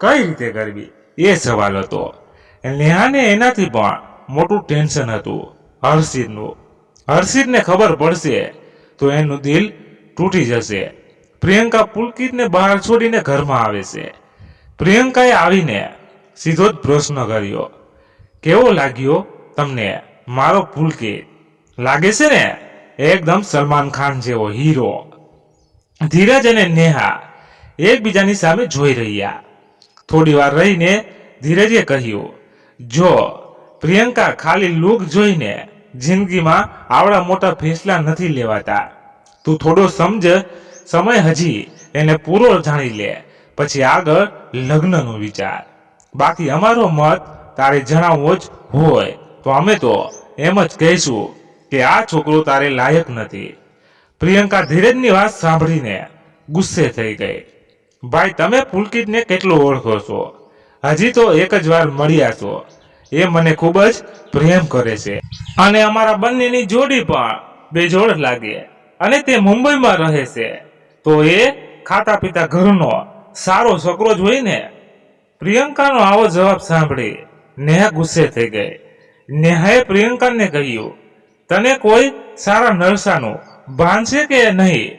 કઈ રીતે કરવી એ સવાલ હતો. નેહાને એનાથી પણ મોટું ટેન્શન હતું, હર્ષિતનું. હર્ષિતને ખબર પડશે તો એનું દિલ તૂટી જશે. પ્રિયંકા પુલકિતને બહાર છોડીને ઘરમાં આવે છે. પ્રિયંકાએ આવીને સીધો જ પ્રશ્ન કર્યો, કેવો લાગ્યો તમને મારો પુલકિત? લાગે છે ને એકદમ સલમાન ખાન જેવો હીરો. ધીરજ અને નેહા એકબીજાની સામે જોઈ રહ્યા. થોડી વાર રહીને ધીરજે કહ્યું, જો પ્રિયંકા, ખાલી લુક જોઈને જિંદગીમાં આવડા મોટા ફેસલા નથી લેવાતા. તું થોડો સમય હજી એને પૂરો જાણી લે, પછી આગળ લગ્નનું વિચાર. બાકી અમારો મત તારે જણાવવો જ હોય તો અમે તો એમ જ કહીશું કે આ છોકરો તારે લાયક નથી. પ્રિયંકા ધીરજની વાત સાંભળીને ગુસ્સે થઈ ગઈ. ભાઈ, તમે પુલકિતને કેટલો ઓળખો છો? હજી તો એક જ વાર મળ્યા છો. એ મને ખૂબ જ પ્રેમ કરે છે અને અમારા બંનેની જોડી પણ બેજોડ લાગે, અને તે મુંબઈમાં રહે છે, તો એ ખાતા પીતા ઘરનો સારો છોકરો જ હોય ને. પ્રિયંકાનો આવો જવાબ સાંભળી નેહા ગુસ્સે થઈ ગઈ. નેહાએ પ્રિયંકાને કહ્યું, તને કોઈ સારા નરસાનું ભાન છે કે નહીં?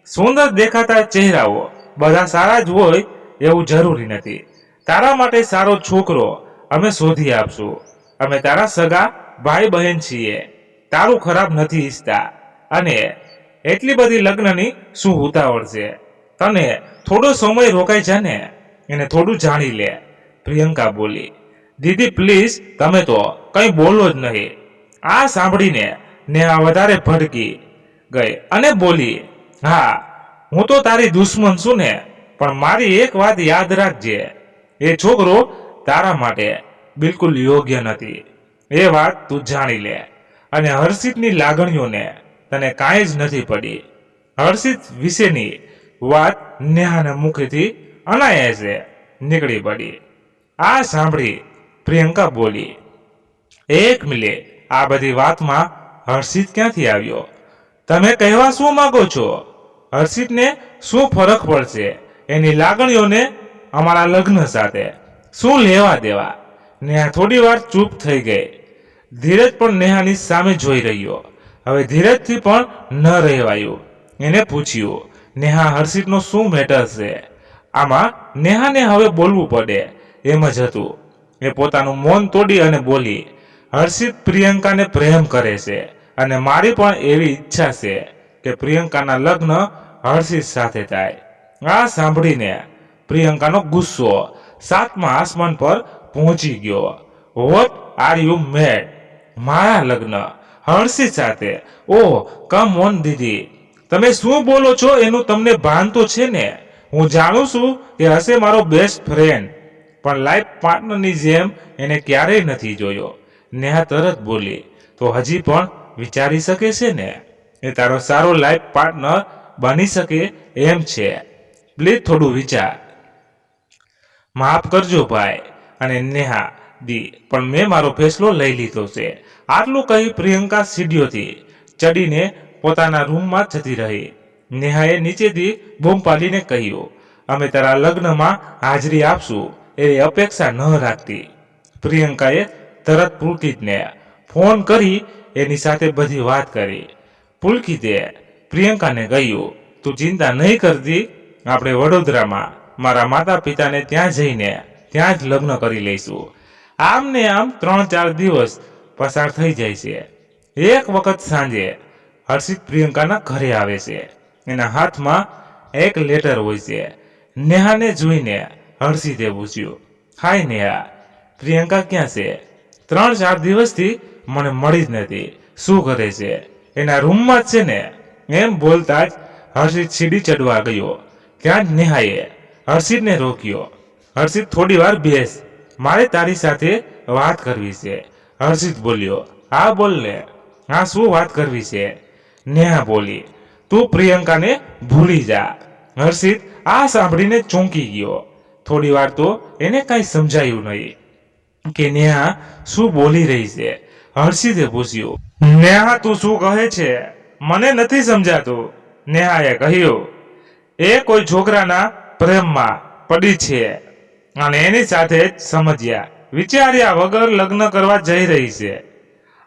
સુંદર દેખાતા ચહેરાઓ બધા સારા જ હોય એવું જરૂરી નથી. તારા માટે સારો છોકરો અમે શોધી આપશું. અમે તારા સગા ભાઈ બહેન છીએ. તારું ખરાબ નથી ઈચ્છતા. અને એટલી બધી લગ્નની શું ઉતાવળ છે? તને થોડો સમય રોકાઈ જા ને, એને થોડું જાણી લે. પ્રિયંકા બોલી, દીદી પ્લીઝ તમે તો કંઈ બોલો જ નહીં. આ સાંભળીને નેહા વધારે ભડકી ગઈ અને બોલી, હા હું તો તારી દુશ્મન છું ને, પણ મારી એક વાત યાદ રાખજે, એ છોકરો તારા માટે બિલકુલ યોગ્ય નથી. એ વાત તું જાણી લે. અને હર્ષિતની લાગણીઓને તને કાંઈ જ નથી પડી. હર્ષિત વિશેની વાત નેહાના મુખેથી અનાયાસે નીકળી પડી. આ સાંભળી પ્રિયંકા બોલી, એક મિનિટ, આ બધી વાતમાં હર્ષિત ક્યાંથી આવ્યો? તમે કહેવા શું માંગો છો? હર્ષિતને શું ફરક પડશે એની લાગણીઓને અમારા લગ્ન સાથે? શું લેવા દેવા? નેહા થોડી વાર ચૂપ થઈ ગઈ. ધીરજ પણ નેહાની સામે જોઈ રહ્યો. હવે ધીરજથી પણ ન રહેવાયું. એને પૂછ્યું, નેહા હર્ષિતનો શું મેટર છે? આમાં નેહાને હવે બોલવું પડે એમ જ હતું. એ પોતાનું મૌન તોડી અને બોલી, હર્ષિત પ્રિયંકાને પ્રેમ કરે છે અને મારી પણ એવી ઈચ્છા છે કે પ્રિયંકાના લગ્ન હર્ષિત સાથે થાય. આ સાંભળીને પ્રિયંકાનો ગુસ્સો સાતમા આસમાન પર પહોંચી ગયો. વોટ આર યુ મેડ? મારા લગ્ન હર્ષિત સાથે? ઓહ કમ ઓન દીદી, તમે શું બોલો છો એનું તમને ભાન તો છે ને? હું જાણું છું કે હશે મારો બેસ્ટ ફ્રેન્ડ, પણ લાઈફ પાર્ટનરની જેમ એને ક્યારેય નથી જોયો. નેહા તરત બોલી, તો હજી પણ વિચારી શકે છે ને? એ તારો સારો લાઈફ પાર્ટનર બની શકે એમ છે. પ્લીઝ થોડું વિચાર. માફ કરજો ભાઈ અને નેહા દી, પણ મેં મારો ફેસલો લઈ લીધો છે. આટલું કહી પ્રિયંકા સીડીઓથી ચડીને પોતાના રૂમમાં જતી રહી. નેહાએ નીચેથી બૂમ પાડીને કહ્યું, અમે તારા લગ્નમાં હાજરી આપશું એવી અપેક્ષા ન રાખતી. પ્રિયંકાએ તરત પુલકિતને ફોન કરી એની સાથે બધી વાત કરી. પુલકિતે પ્રિયંકાને કહ્યું, તું ચિંતા નહીં કરતી, આપણે વડોદરામાં મારા માતા પિતાને ત્યાં જઈને ત્યાં જ લગ્ન કરી લઈશું. આમ ને આમ 3-4 દિવસ પસાર થઈ જાય છે. એક વખત સાંજે હર્ષિત પ્રિયંકાના ઘરે આવે છે. એના હાથમાં એક લેટર હોય છે. નેહાને જોઈને હર્ષિતે પૂછ્યું, હાય નેહા, પ્રિયંકા ક્યાં છે? 3-4 દિવસથી મને મળી જ નથી. શું કરે છે? એના રૂમમાં જ છે ને? એમ બોલતા જ હર્ષિત સીડી ચડવા ગયો. ત્યાં જ નેહાએ હર્ષિતને રોક્યો. હર્ષિત થોડી વાર બેસ, મારે તારી સાથે વાત કરવી છે. હર્ષિત બોલ્યો, હા બોલ ને, હા શું વાત કરવી છે? નેહા બોલી, તું પ્રિયંકાને ભૂલી જા. હર્ષિત આ સાંભળીને ચોંકી ગયો. થોડી વાર તો એને કાંઈ સમજાયું નહીં કે નેહા શું બોલી રહી છે. હર્ષિતે પૂછ્યું, નેહા તું શું કહે છે? મને નથી સમજાતું. નેહાએ કહ્યું, એ કોઈ છોકરાના પ્રેમમાં પડી છે અને એની સાથે જ સમજ્યા વિચાર્યા વગર લગ્ન કરવા જઈ રહી છે.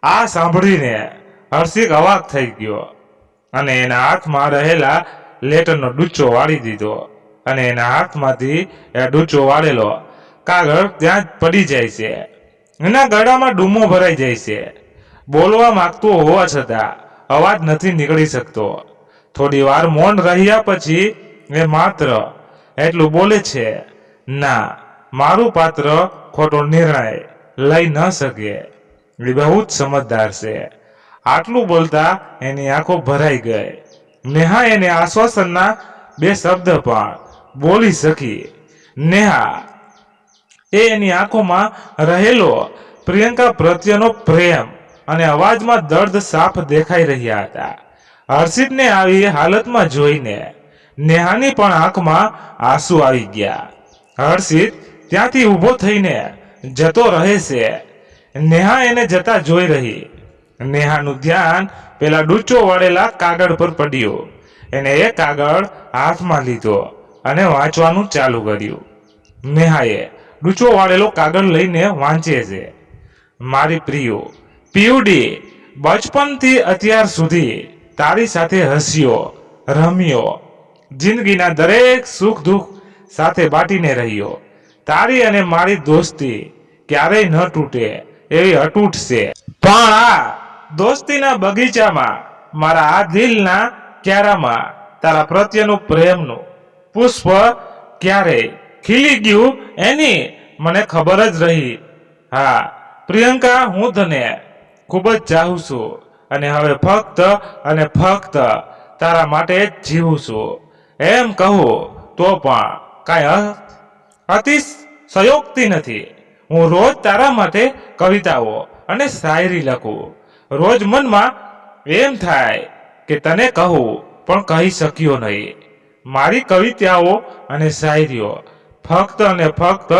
આ સાંભળીને હર્ષિત અવાક થઈ ગયો અને એના હાથમાં રહેલા લેટરનો ડૂચો વાળી દીધો અને એના હાથમાંથી એ ડૂચો વાળેલો કાગળ ત્યાં જ પડી જાય છે. એના ગળામાં ડૂમો ભરાઈ જાય છે. બોલવા માંગતો હોવા છતાં અવાજ નથી નીકળી શકતો. થોડી વાર મૌન રહ્યા પછી એ માત્ર એટલું બોલે છે, ના, મારું પાત્ર ખોટો નિર્ણય લઈ ન શકે. એ બહુ જ સમજદાર છે. આટલું બોલતા એની આંખો ભરાઈ ગઈ. નેહા એને આશ્વાસનના 2 શબ્દ પણ બોલી શકી. નેહા એ એની આંખોમાં રહેલો પ્રિયંકા પ્રત્યેનો પ્રેમ અને અવાજમાં દર્દ સાફ દેખાઈ રહ્યા હતા. હર્ષિતને આવી હાલતમાં જોઈને નેહાની પણ આંખમાં આંસુ આવી ગયા. હર્ષિત ત્યાંથી ઊભો થઈને જતો રહે છે. નેહા એને જતા જોઈ રહી. નેહાનું ધ્યાન પેલા ડૂચો વાળેલા કાગળ પર પડ્યું. એને એ કાગળ હાથમાં લીધો અને વાંચવાનું ચાલુ કર્યું. નેહાએ ડૂચો વાળેલો કાગળ લઈને વાંચે છે. મારી પ્રિયો પીયુડી, બચપનથી અત્યાર સુધી તારી સાથે હસ્યો રમ્યો, જિંદગીના દરેક સુખ દુઃખ સાથે બાટીને રહ્યો. તારી અને મારી દોસ્તી ક્યારેય ન તૂટે એવી અતૂટ છે. પણ આ દોસ્તીના બગીચામાં, મારા આ દિલના ક્યારામાં તારા પ્રત્યેનું પ્રેમનું પુષ્પ ક્યારેય ખીલી ગયું એની મને ખબર જ રહી. હા પ્રિયંકા, હું તને ખૂબ જ ચાહું છું અને હવે ફક્ત અને ફક્ત તારા માટે જ જીવું છું. એમ કહું તો પણ કાંઈ અતિશયોક્તિ નથી. હું રોજ તારા માટે કવિતાઓ અને શાયરી લખું. રોજ મનમાં એમ થાય કે તને કહું પણ કહી શક્યો નહીં. મારી કવિતાઓ અને શાયરીઓ ફક્ત અને ફક્ત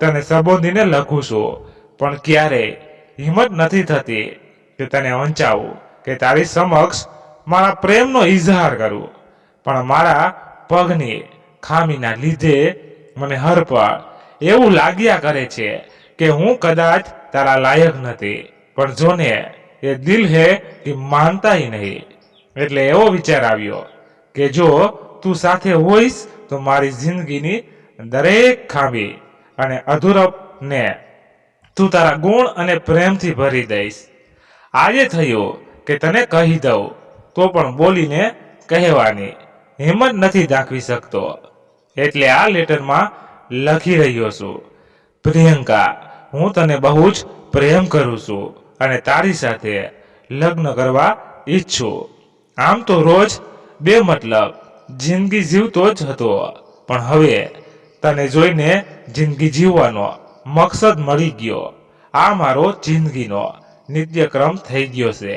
તને સંબોધીને લખું છું, પણ ક્યારેય હિંમત નથી થતી કે તને વંચાવું કે તારી સમક્ષ મારા પ્રેમનો ઇઝહાર કરું. પણ મારા પગની ખામીના લીધે મને હર પળ એવું લાગ્યા કરે છે કે હું કદાચ તારા લાયક નથી. પણ જોને એ દિલ હે કે માનતાય નહીં. એટલે એવો વિચાર આવ્યો કે જો તું સાથે હોઈશ તો મારી જિંદગીની દરેક ખામી અને અધૂરપને તું તારા ગુણ અને પ્રેમથી ભરી દઈશ. આજે થયું કે તને કહી દઉં તો પણ બોલીને કહેવાની હિંમત નથી દાખવી શકતો. એટલે આ લેટરમાં લખી રહ્યો છું. પ્રિયંકા, હું તને બહુ જ પ્રેમ કરું છું અને તારી સાથે લગ્ન કરવા ઈચ્છું. આમ તો રોજ બે મતલબ જિંદગી જીવતો જ હતો, પણ હવે તને જોઈને જિંદગી જીવવાનો મકસદ મળી ગયો. આ મારો જિંદગીનો નિત્યક્રમ થઈ ગયો છે.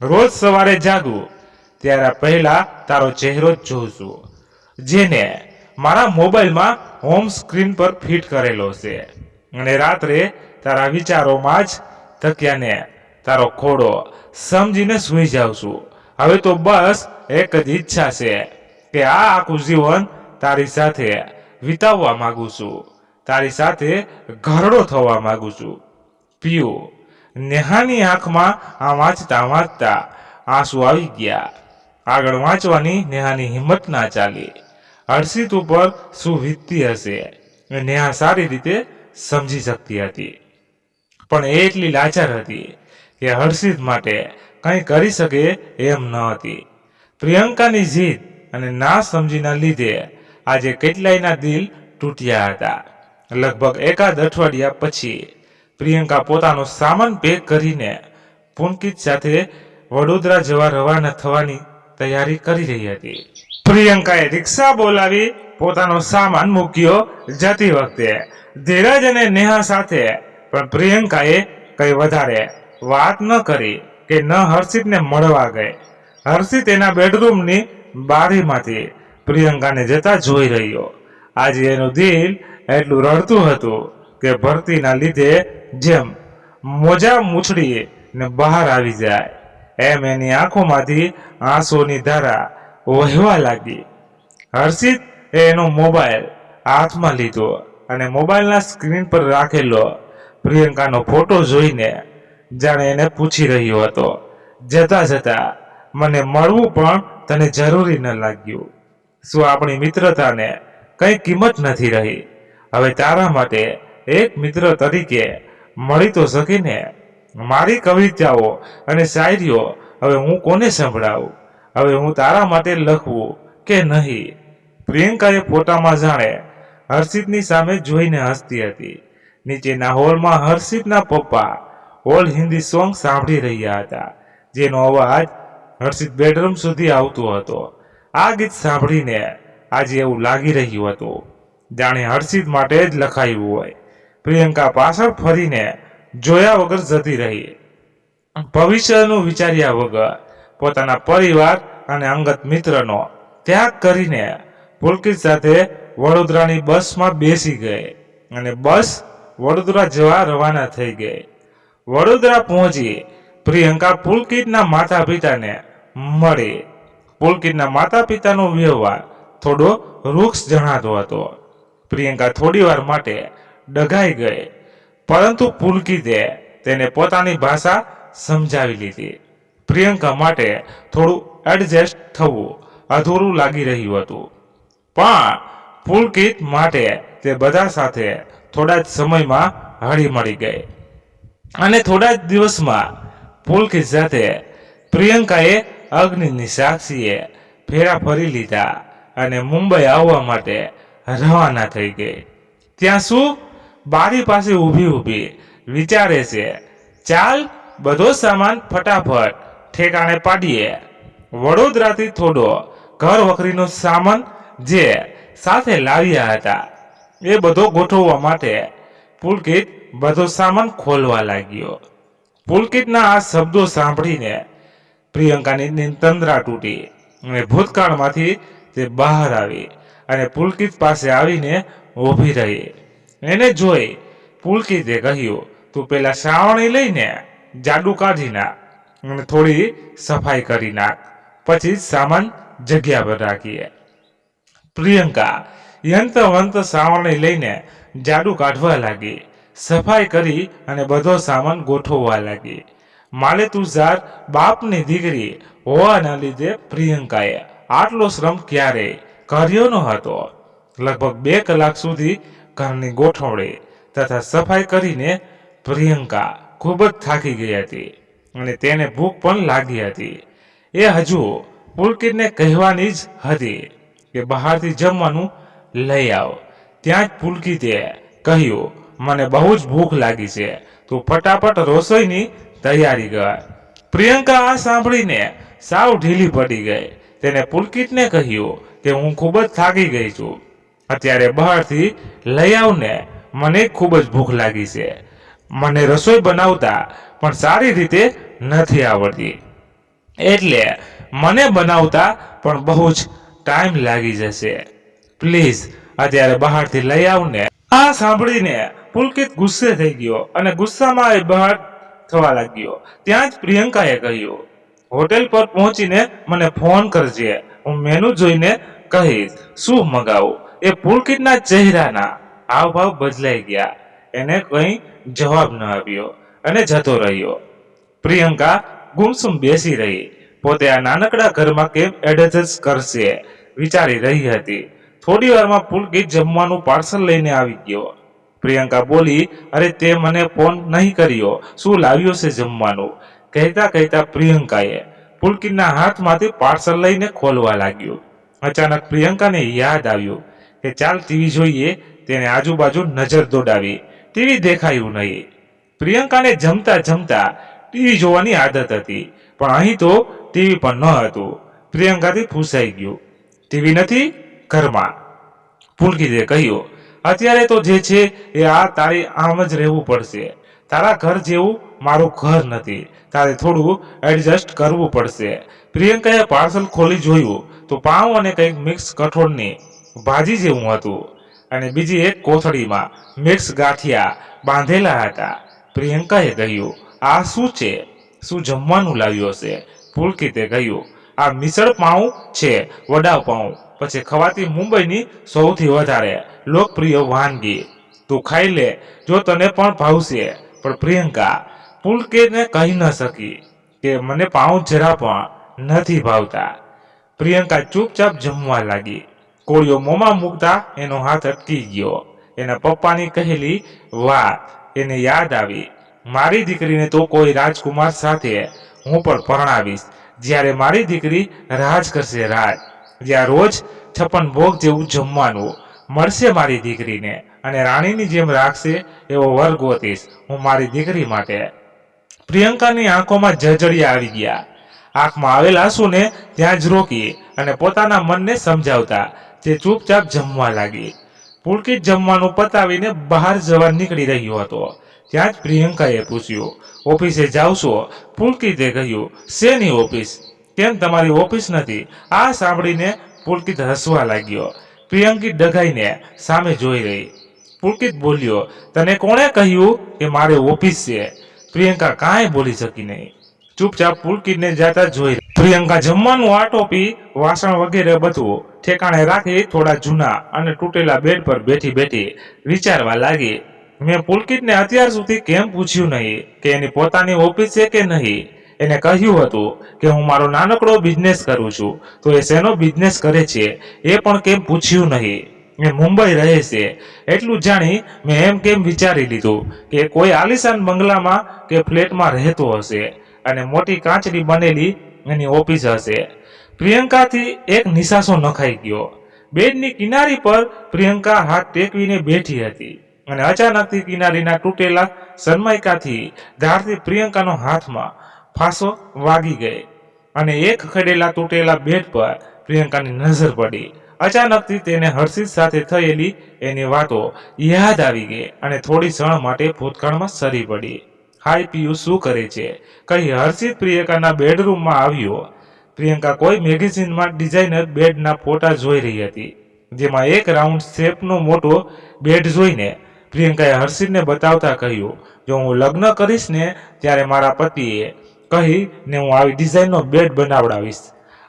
રોજ સવારે જાગું ત્યારે પહેલા તારો ચહેરો જ જોઉં છું, જેને મારા મોબાઈલમાં હોમ સ્ક્રીન પર ફિટ કરેલો છે. અને રાત્રે તારા વિચારોમાં જ તકિયાને તારો ખોડો સમજીને સૂઈ જાઉં છું. હવે તો બસ એક જ ઈચ્છા છે કે આ આખું જીવન તારી સાથે વિતાવવા માંગુ છું. તારી સાથે ઘરડો થવા માંગુ છું. પીયું, નેહાની આંખમાં આ વાંચતા વાંચતા આંસુ આવી ગયા. આગળ વાંચવાની નેહાની હિંમત ના ચાલી. હર્ષિત ઉપર શું વીતતી હશે એ નેહા સારી રીતે સમજી શકતી હતી, પણ એ એટલી લાચાર હતી કે હર્ષિત માટે કંઈ કરી શકે એમ ન હતી. પ્રિયંકાની જીદ અને ના સમજીના લીધે આજે કેટલાયના દિલ તૂટ્યા હતા. લગભગ એકાદ અઠવાડિયા પછી પ્રિયંકા પોતાનો સામાન પેક કરીને પુલકિત સાથે વડોદરા જવા રવાના થવાની તૈયારી કરી રહી હતી. પ્રિયંકાએ રિક્ષા બોલાવી પોતાનો સામાન મૂક્યો. જતી વખતે ધીરજ અને નેહા સાથે, પણ પ્રિયંકાએ કઈ વધારે વાત ન કરી કે ન હર્ષિતને મળવા ગઈ. હર્ષિત એના બેડરૂમની બારીમાંથી પ્રિયંકાને જતા જોઈ રહ્યો. આજે એનું દિલ એટલું રડતું હતું કે ભરતીના લીધે જેમ મોજા મૂછડી ને બહાર આવી જાય એમ એની આંખોમાંથી આંસુની ધારા વહેવા લાગી. હર્ષિત એનો મોબાઈલ હાથમાં લીધો અને મોબાઈલના સ્ક્રીન પર રાખેલો પ્રિયંકાનો ફોટો જોઈને જાણે એને પૂછી રહ્યો હતો, જતા જતા મને મળવું પણ તને જરૂરી ન લાગ્યું? શું આપણી મિત્રતાને કંઈ કિંમત નથી રહી? હવે તારા માટે એક મિત્ર તરીકે મળી તો શકે ને? મારી કવિતાઓ અને શાયરીઓ હવે હું કોને સંભળાવું? હવે હું તારા માટે લખવું કે નહીં? પ્રિયંકાએ ફોટામાં જાણે હર્ષિતની સામે જોઈને હસતી હતી. નીચેના હોલમાં હર્ષિતના પપ્પા ઓલ હિન્દી સોંગ સાંભળી રહ્યા હતા, જેનો અવાજ હર્ષિત બેડરૂમ સુધી આવતો હતો. આ ગીત સાંભળીને આજે એવું લાગી રહ્યું હતું જાણે હર્ષિત માટે જ લખાયું હોય. પ્રિયંકા પાછળ ફરીને જોયા વગર જતી રહી. ભવિષ્યનું વિચાર્યા વગર પોતાના પરિવાર અને અંગત મિત્રનો ત્યાગ કરીને પુલકિત સાથે વડોદરાની બસમાં બેસી ગઈ અને બસ વડોદરા જવા રવાના થઈ ગઈ. વડોદરા પહોંચી પ્રિયંકા પુલકિતના માતા પિતાને મળી. પુલકિતના માતા પિતાનો વ્યવહાર થોડો રૂક્ષ જણાતો હતો. પ્રિયંકા થોડી વાર માટે ડઘાઈ ગઈ, પરંતુ પુલકિતે તેને પોતાની ભાષા સમજાવી લીધી. પ્રિયંકા માટે થોડું એડજસ્ટ થવું અધૂરું લાગી રહ્યું હતું, પણ પુલકિત માટે તે બધા સાથે થોડા જ સમયમાં હળી મળી ગઈ અને થોડા જ દિવસમાં પુલકિત સાથે પ્રિયંકાએ અગ્નિની સાક્ષીએ ફેરા ફરી લીધા અને મુંબઈ આવવા માટે રવાના થઈ ગઈ. ત્યાં શું બારી પાસે ઊભી વિચારે છે, ચાલ બધો સામાન ફટાફટ ઠેકાણે પાડીએ. વડોદરાથી થોડો ઘર વખરીનો સામાન જે સાથે લાવ્યા હતા એ બધો ગોઠવવા માટે પુલકિત બધો સામાન ખોલવા લાગ્યો. પુલકિતના આ શબ્દો સાંભળીને પ્રિયંકાની તંદ્રા તૂટી અને ભૂતકાળમાંથી તે બહાર આવી અને પુલકિત પાસે આવીને ઊભી રહી. એને જોઈ પુલકિતે કહ્યું, તું પેલા શ્રાવણી લઈને જાડુ કાઢી નાખ અને થોડી સફાઈ કરી નાખ, પછી સામાન જગ્યા પર રાખીએ. પ્રિયંકા યંત્રવંત શ્રાવણી લઈને જાડુ કાઢવા લાગી, સફાઈ કરી અને બધો સામાન ગોઠવવા લાગી. માલેતુજાર બાપની દીકરી હોવાના લીધે પ્રિયંકાએ આટલો શ્રમ ક્યારેય કર્યો ન હતો. લગભગ 2 કલાક સુધી ઘરની ગોઠવણી તથા સફાઈ કરીને પ્રિયંકા ખૂબ જ થાકી ગઈ હતી અને તેને ભૂખ પણ લાગી હતી. એ હજુ પુલકિતને કહેવાની જ હતી કે બહારથી જમવાનું લઈ આવ. ત્યાં જ પુલકિતે કહ્યું, મને બહુ જ ભૂખ લાગી છે, તું ફટાફટ રસોઈની તૈયારી કર. પ્રિયંકા આ સાંભળીને સાવ ઢીલી પડી ગઈ. તેને પુલકિતને કહ્યું કે હું ખૂબ જ થાકી ગઈ છું, અત્યારે બહારથી લઈ આવને, મને ખૂબ જ ભૂખ લાગી છે. મને રસોઈ બનાવતા પણ સારી રીતે નથી આવડતી, એટલે મને બનાવતા પણ બહુ જ ટાઈમ લાગી જશે. પ્લીઝ અત્યારે બહારથી લઈ આવને. આ સાંભળીને પુલકિત ગુસ્સે થઈ ગયો અને ગુસ્સામાં એ બહાર થવા લાગ્યો. ત્યાં જ પ્રિયંકાએ કહ્યું, હોટેલ પર પહોંચીને મને ફોન કરજે, હું મેનુ જોઈને કહીશ શું મગાવું. એ પુલકિતના ચહેરાના હાવભાવ બદલાઈ ગયા. એને કંઈ જવાબ ન આપ્યો અને જતો રહ્યો. પ્રિયંકા ગુમસુમ બેસી રહી. પોતે આ નાનકડા ઘરમાં કેમ એડજસ્ટ કરશે વિચારી રહી હતી. થોડી વારમાં પુલકિત જમવાનું પાર્સલ લઈને આવી ગયો. પ્રિયંકા બોલી, અરે તે મને ફોન નહીં કર્યો, શું લાવ્યો છે જમવાનું? કહેતા કહેતા પ્રિયંકાએ પુલકિતના હાથમાંથી પાર્સલ લઈને ખોલવા લાગ્યું. અચાનક પ્રિયંકાને યાદ આવ્યું કે ચાલ ટીવી જોઈએ. તેને આજુબાજુ નજર દોડાવી. ટીવી દેખાયું નહીં. પ્રિયંકાને જમતા જમતા ટીવી જોવાની આદત હતી, પણ અહીં તો ટીવી પણ ન હતું. પ્રિયંકાથી પૂછાઈ ગયું, ટીવી નથી ઘરમાં? પુલકિતે કહ્યું, અત્યારે તો જે છે એ આ તારી આમ જ રહેવું પડશે. તારા ઘર જેવું મારું ઘર નથી, તારે થોડું એડજસ્ટ કરવું પડશે. પ્રિયંકાએ પાર્સલ ખોલી જોયું તો પાઉં અને કંઈક મિક્સ કઠોળની ભાજી જેવું હતું અને બીજી એક કોથળીમાં મિક્સ ગાંઠિયા બાંધેલા હતા. પ્રિયંકાએ કહ્યું, આ શું છે? શું જમવાનું લાવ્યો છે? પુલકિતે કહ્યું, આ મિસળ પાઉં છે, વડા પાઉં, પછી ખવાતી મુંબઈની સૌથી વધારે લોકપ્રિય વાનગી. તું ખાઈ લે, જો તને પણ ભાવશે. પણ પ્રિયંકા પુલકિતને કહી ન શકી કે મને પાઉં જરા પણ નથી ભાવતા. પ્રિયંકા ચૂપચાપ જમવા લાગી. કોળિયો મોંમાં મૂકતા એનો હાથ અટકી ગયો. એના પપ્પાની કહેલી વાત એને યાદ આવી, મારી દીકરીને તો કોઈ રાજકુમાર સાથે હું પણ પરણાવીશ, જ્યારે મારી દીકરી રાજ કરશે, રાજ, જ્યાં રોજ 56 ભોગ જેવું જમવાનું મળશે મારી દીકરીને અને રાણીની જેમ રાખશે એવો વર ગોતીશ હું મારી દીકરી માટે. પ્રિયંકાની આંખોમાં જળજળિયા આવી ગયા. આંખમાં આવેલા આંસુને ત્યાં જ રોકી અને પોતાના મનને સમજાવતા તે ચૂપચાપ જમવા લાગી. પુલકિત જમવાનું પતાવીને બહાર જવા નીકળી રહ્યો હતો. ત્યાં જ પ્રિયંકાએ પૂછ્યું, ઓફિસે જાવ છો? પુલકિતે કહ્યું, શેની ઓફિસ? કેમ તમારી ઓફિસ નથી? આ સાંભળીને પુલકિત હસવા લાગ્યો. પ્રિયંકી ડઘાઈને સામે જોઈ રહી. પુલકિત બોલ્યો, તને કોણે કહ્યું કે મારે ઓફિસ છે? પ્રિયંકા કાંઈ બોલી શકી નહીં. ચૂપચાપ પુલકિતને જાતા જોઈ રહી. પ્રિયંકા જમવાનું આટોપી વાસણ વગેરે બધું ઠેકાણે રાખી થોડા જૂના અને તૂટેલા બેડ પર બેઠી બેઠી વિચારવા લાગી મેં પુલકિતને અત્યાર સુધી કેમ પૂછ્યું નહીં કે એની પોતાની ઓફિસ છે કે નહીં. એને કહ્યું હતું કે હું મારો નાનકડો બિઝનેસ કરું છું, તો એ શેનો બિઝનેસ કરે છે એ પણ કેમ પૂછ્યું નહીં. એ મુંબઈ રહે છે એટલું જાણી મેં એમ કેમ વિચારી લીધું કે કોઈ આલિશાન બંગલામાં કે ફ્લેટમાં રહેતો હશે અને મોટી કાચની બનેલી એની ઓફિસ હશે. પ્રિયંકાથી એક નિશાસો નખાઈ ગયો. બેડની કિનારી પર પ્રિયંકા હાથ ટેકવીને બેઠી હતી અને અચાનકથી કિનારીના તૂટેલા સનમાઇકાથી ધારથી પ્રિયંકાનો હાથમાં ફાંસો વાગી ગઈ અને એક ખડેલા તૂટેલા બેડ પર પ્રિયંકાની નજર પડી. અચાનકથી તેને હર્ષિત સાથે થયેલી એની વાતો યાદ આવી ગઈ અને થોડી ક્ષણ માટે ભૂતકાળમાં સરી પડી. હાય પિયુ, શું કરે છે? કહી હર્ષિત પ્રિયંકાના બેડરૂમમાં આવ્યો. પ્રિયંકા કોઈ મેગેઝિનમાં ડિઝાઇનર બેડના ફોટા જોઈ રહી હતી, જેમાં એક રાઉન્ડ શેપનો મોટો બેડ જોઈને પ્રિયંકાએ હર્ષિતને બતાવતા કહ્યું, જો હું લગ્ન કરીશ ને ત્યારે મારા પતિએ કહીને હું આવી ડિઝાઇનનો બેડ બનાવડાવીશ.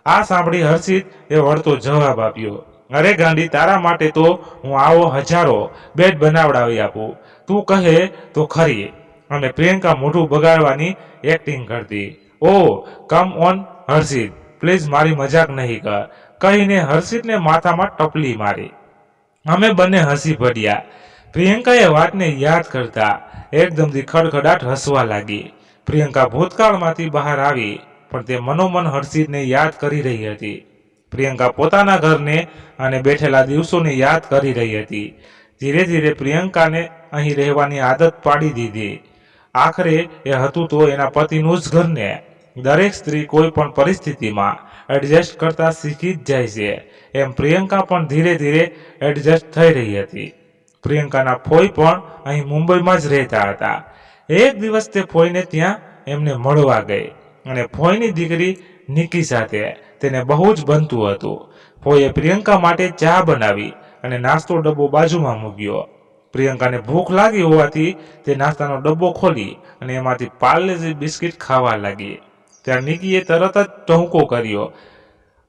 આ સાંભળી હર્ષિત એ વળતો જવાબ આપ્યો, અરે ગાંડી, તારા માટે તો હું આવો હજારો બેડ બનાવડાવી આપું, તું કહે તો ખરી. અને પ્રિયંકા મોઢું બગાડવાની એક્ટિંગ કરતી. ઓ કમ ઓન હર્ષિત, પ્લીઝ મારી મજાક નહીં કર, કહીને હર્ષિતને માથામાં ટપલી મારી. અમે બંને હસી પડ્યા. પ્રિયંકાએ વાતને યાદ કરતા એકદમથી ખડખડાટ હસવા લાગી. પ્રિયંકા ભૂતકાળમાંથી બહાર આવી, પણ તે મનોમન હર્ષિતને યાદ કરી રહી હતી. પ્રિયંકા પોતાના ઘરને અને બેઠેલા દિવસોને યાદ કરી રહી હતી. ધીરે ધીરે પ્રિયંકાને અહીં રહેવાની આદત પાડી દીધી. આખરે એ હતું તો એના પતિનું જ ઘરને. દરેક સ્ત્રી કોઈ પણ પરિસ્થિતિમાં એડજસ્ટ કરતા શીખી જ જાય છે, એમ પ્રિયંકા પણ ધીરે ધીરે એડજસ્ટ થઈ રહી હતી. પ્રિયંકાના ફોઈ પણ અહીં મુંબઈમાં જ રહેતા હતા. એક દિવસ તે ફોઈને ત્યાં એમને મળવા ગઈ અને ફોઈની દીકરી નિકી સાથે તેને બહુ જ બનતું હતું. ફોઈએ પ્રિયંકા માટે ચા બનાવી અને નાસ્તો ડબ્બો બાજુમાં મૂક્યો. પ્રિયંકાને ભૂખ લાગી હોવાથી તે નાસ્તાનો ડબ્બો ખોલી અને એમાંથી પાર્લેજી બિસ્કિટ ખાવા લાગી. ત્યાં નિકીએ તરત જ ટહુકો કર્યો,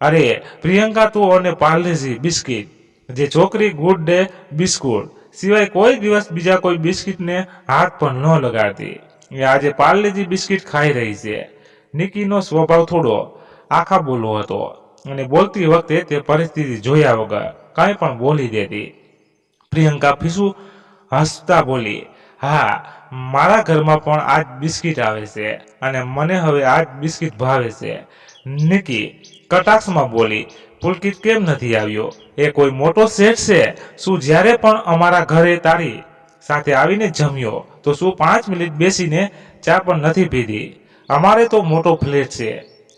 અરે પ્રિયંકા, તું અને પાર્લેજી બિસ્કિટ, જે છોકરી ગુડ ડે બિસ્કુટ સિવાય કોઈ દિવસ બીજા કોઈ બિસ્કિટને હાથ પણ ન લગાડતી, એ આજે પાર્લેજી બિસ્કિટ ખાઈ રહી છે. નિકીનો સ્વભાવ થોડો આખા બોલો હતો અને બોલતી વખતે તે પરિસ્થિતિ જોયા વગર કાંઈ પણ બોલી દેતી. પ્રિયંકા ફીસું હસતા બોલી, હા, મારા ઘરમાં પણ આજ બિસ્કિટ આવે છે અને મને હવે આજ બિસ્કિટ ભાવે છે. નિકી કટાક્ષમાં બોલી, પુલકિત કેમ નથી આવ્યો? એ કોઈ મોટો શેઠ છે શું? જ્યારે પણ અમારા ઘરે તારી સાથે આવીને જમ્યો તો શું 5 મિનિટ બેસીને ચા પણ નથી પીધી? અમારે તો મોટો ફ્લેટ છે,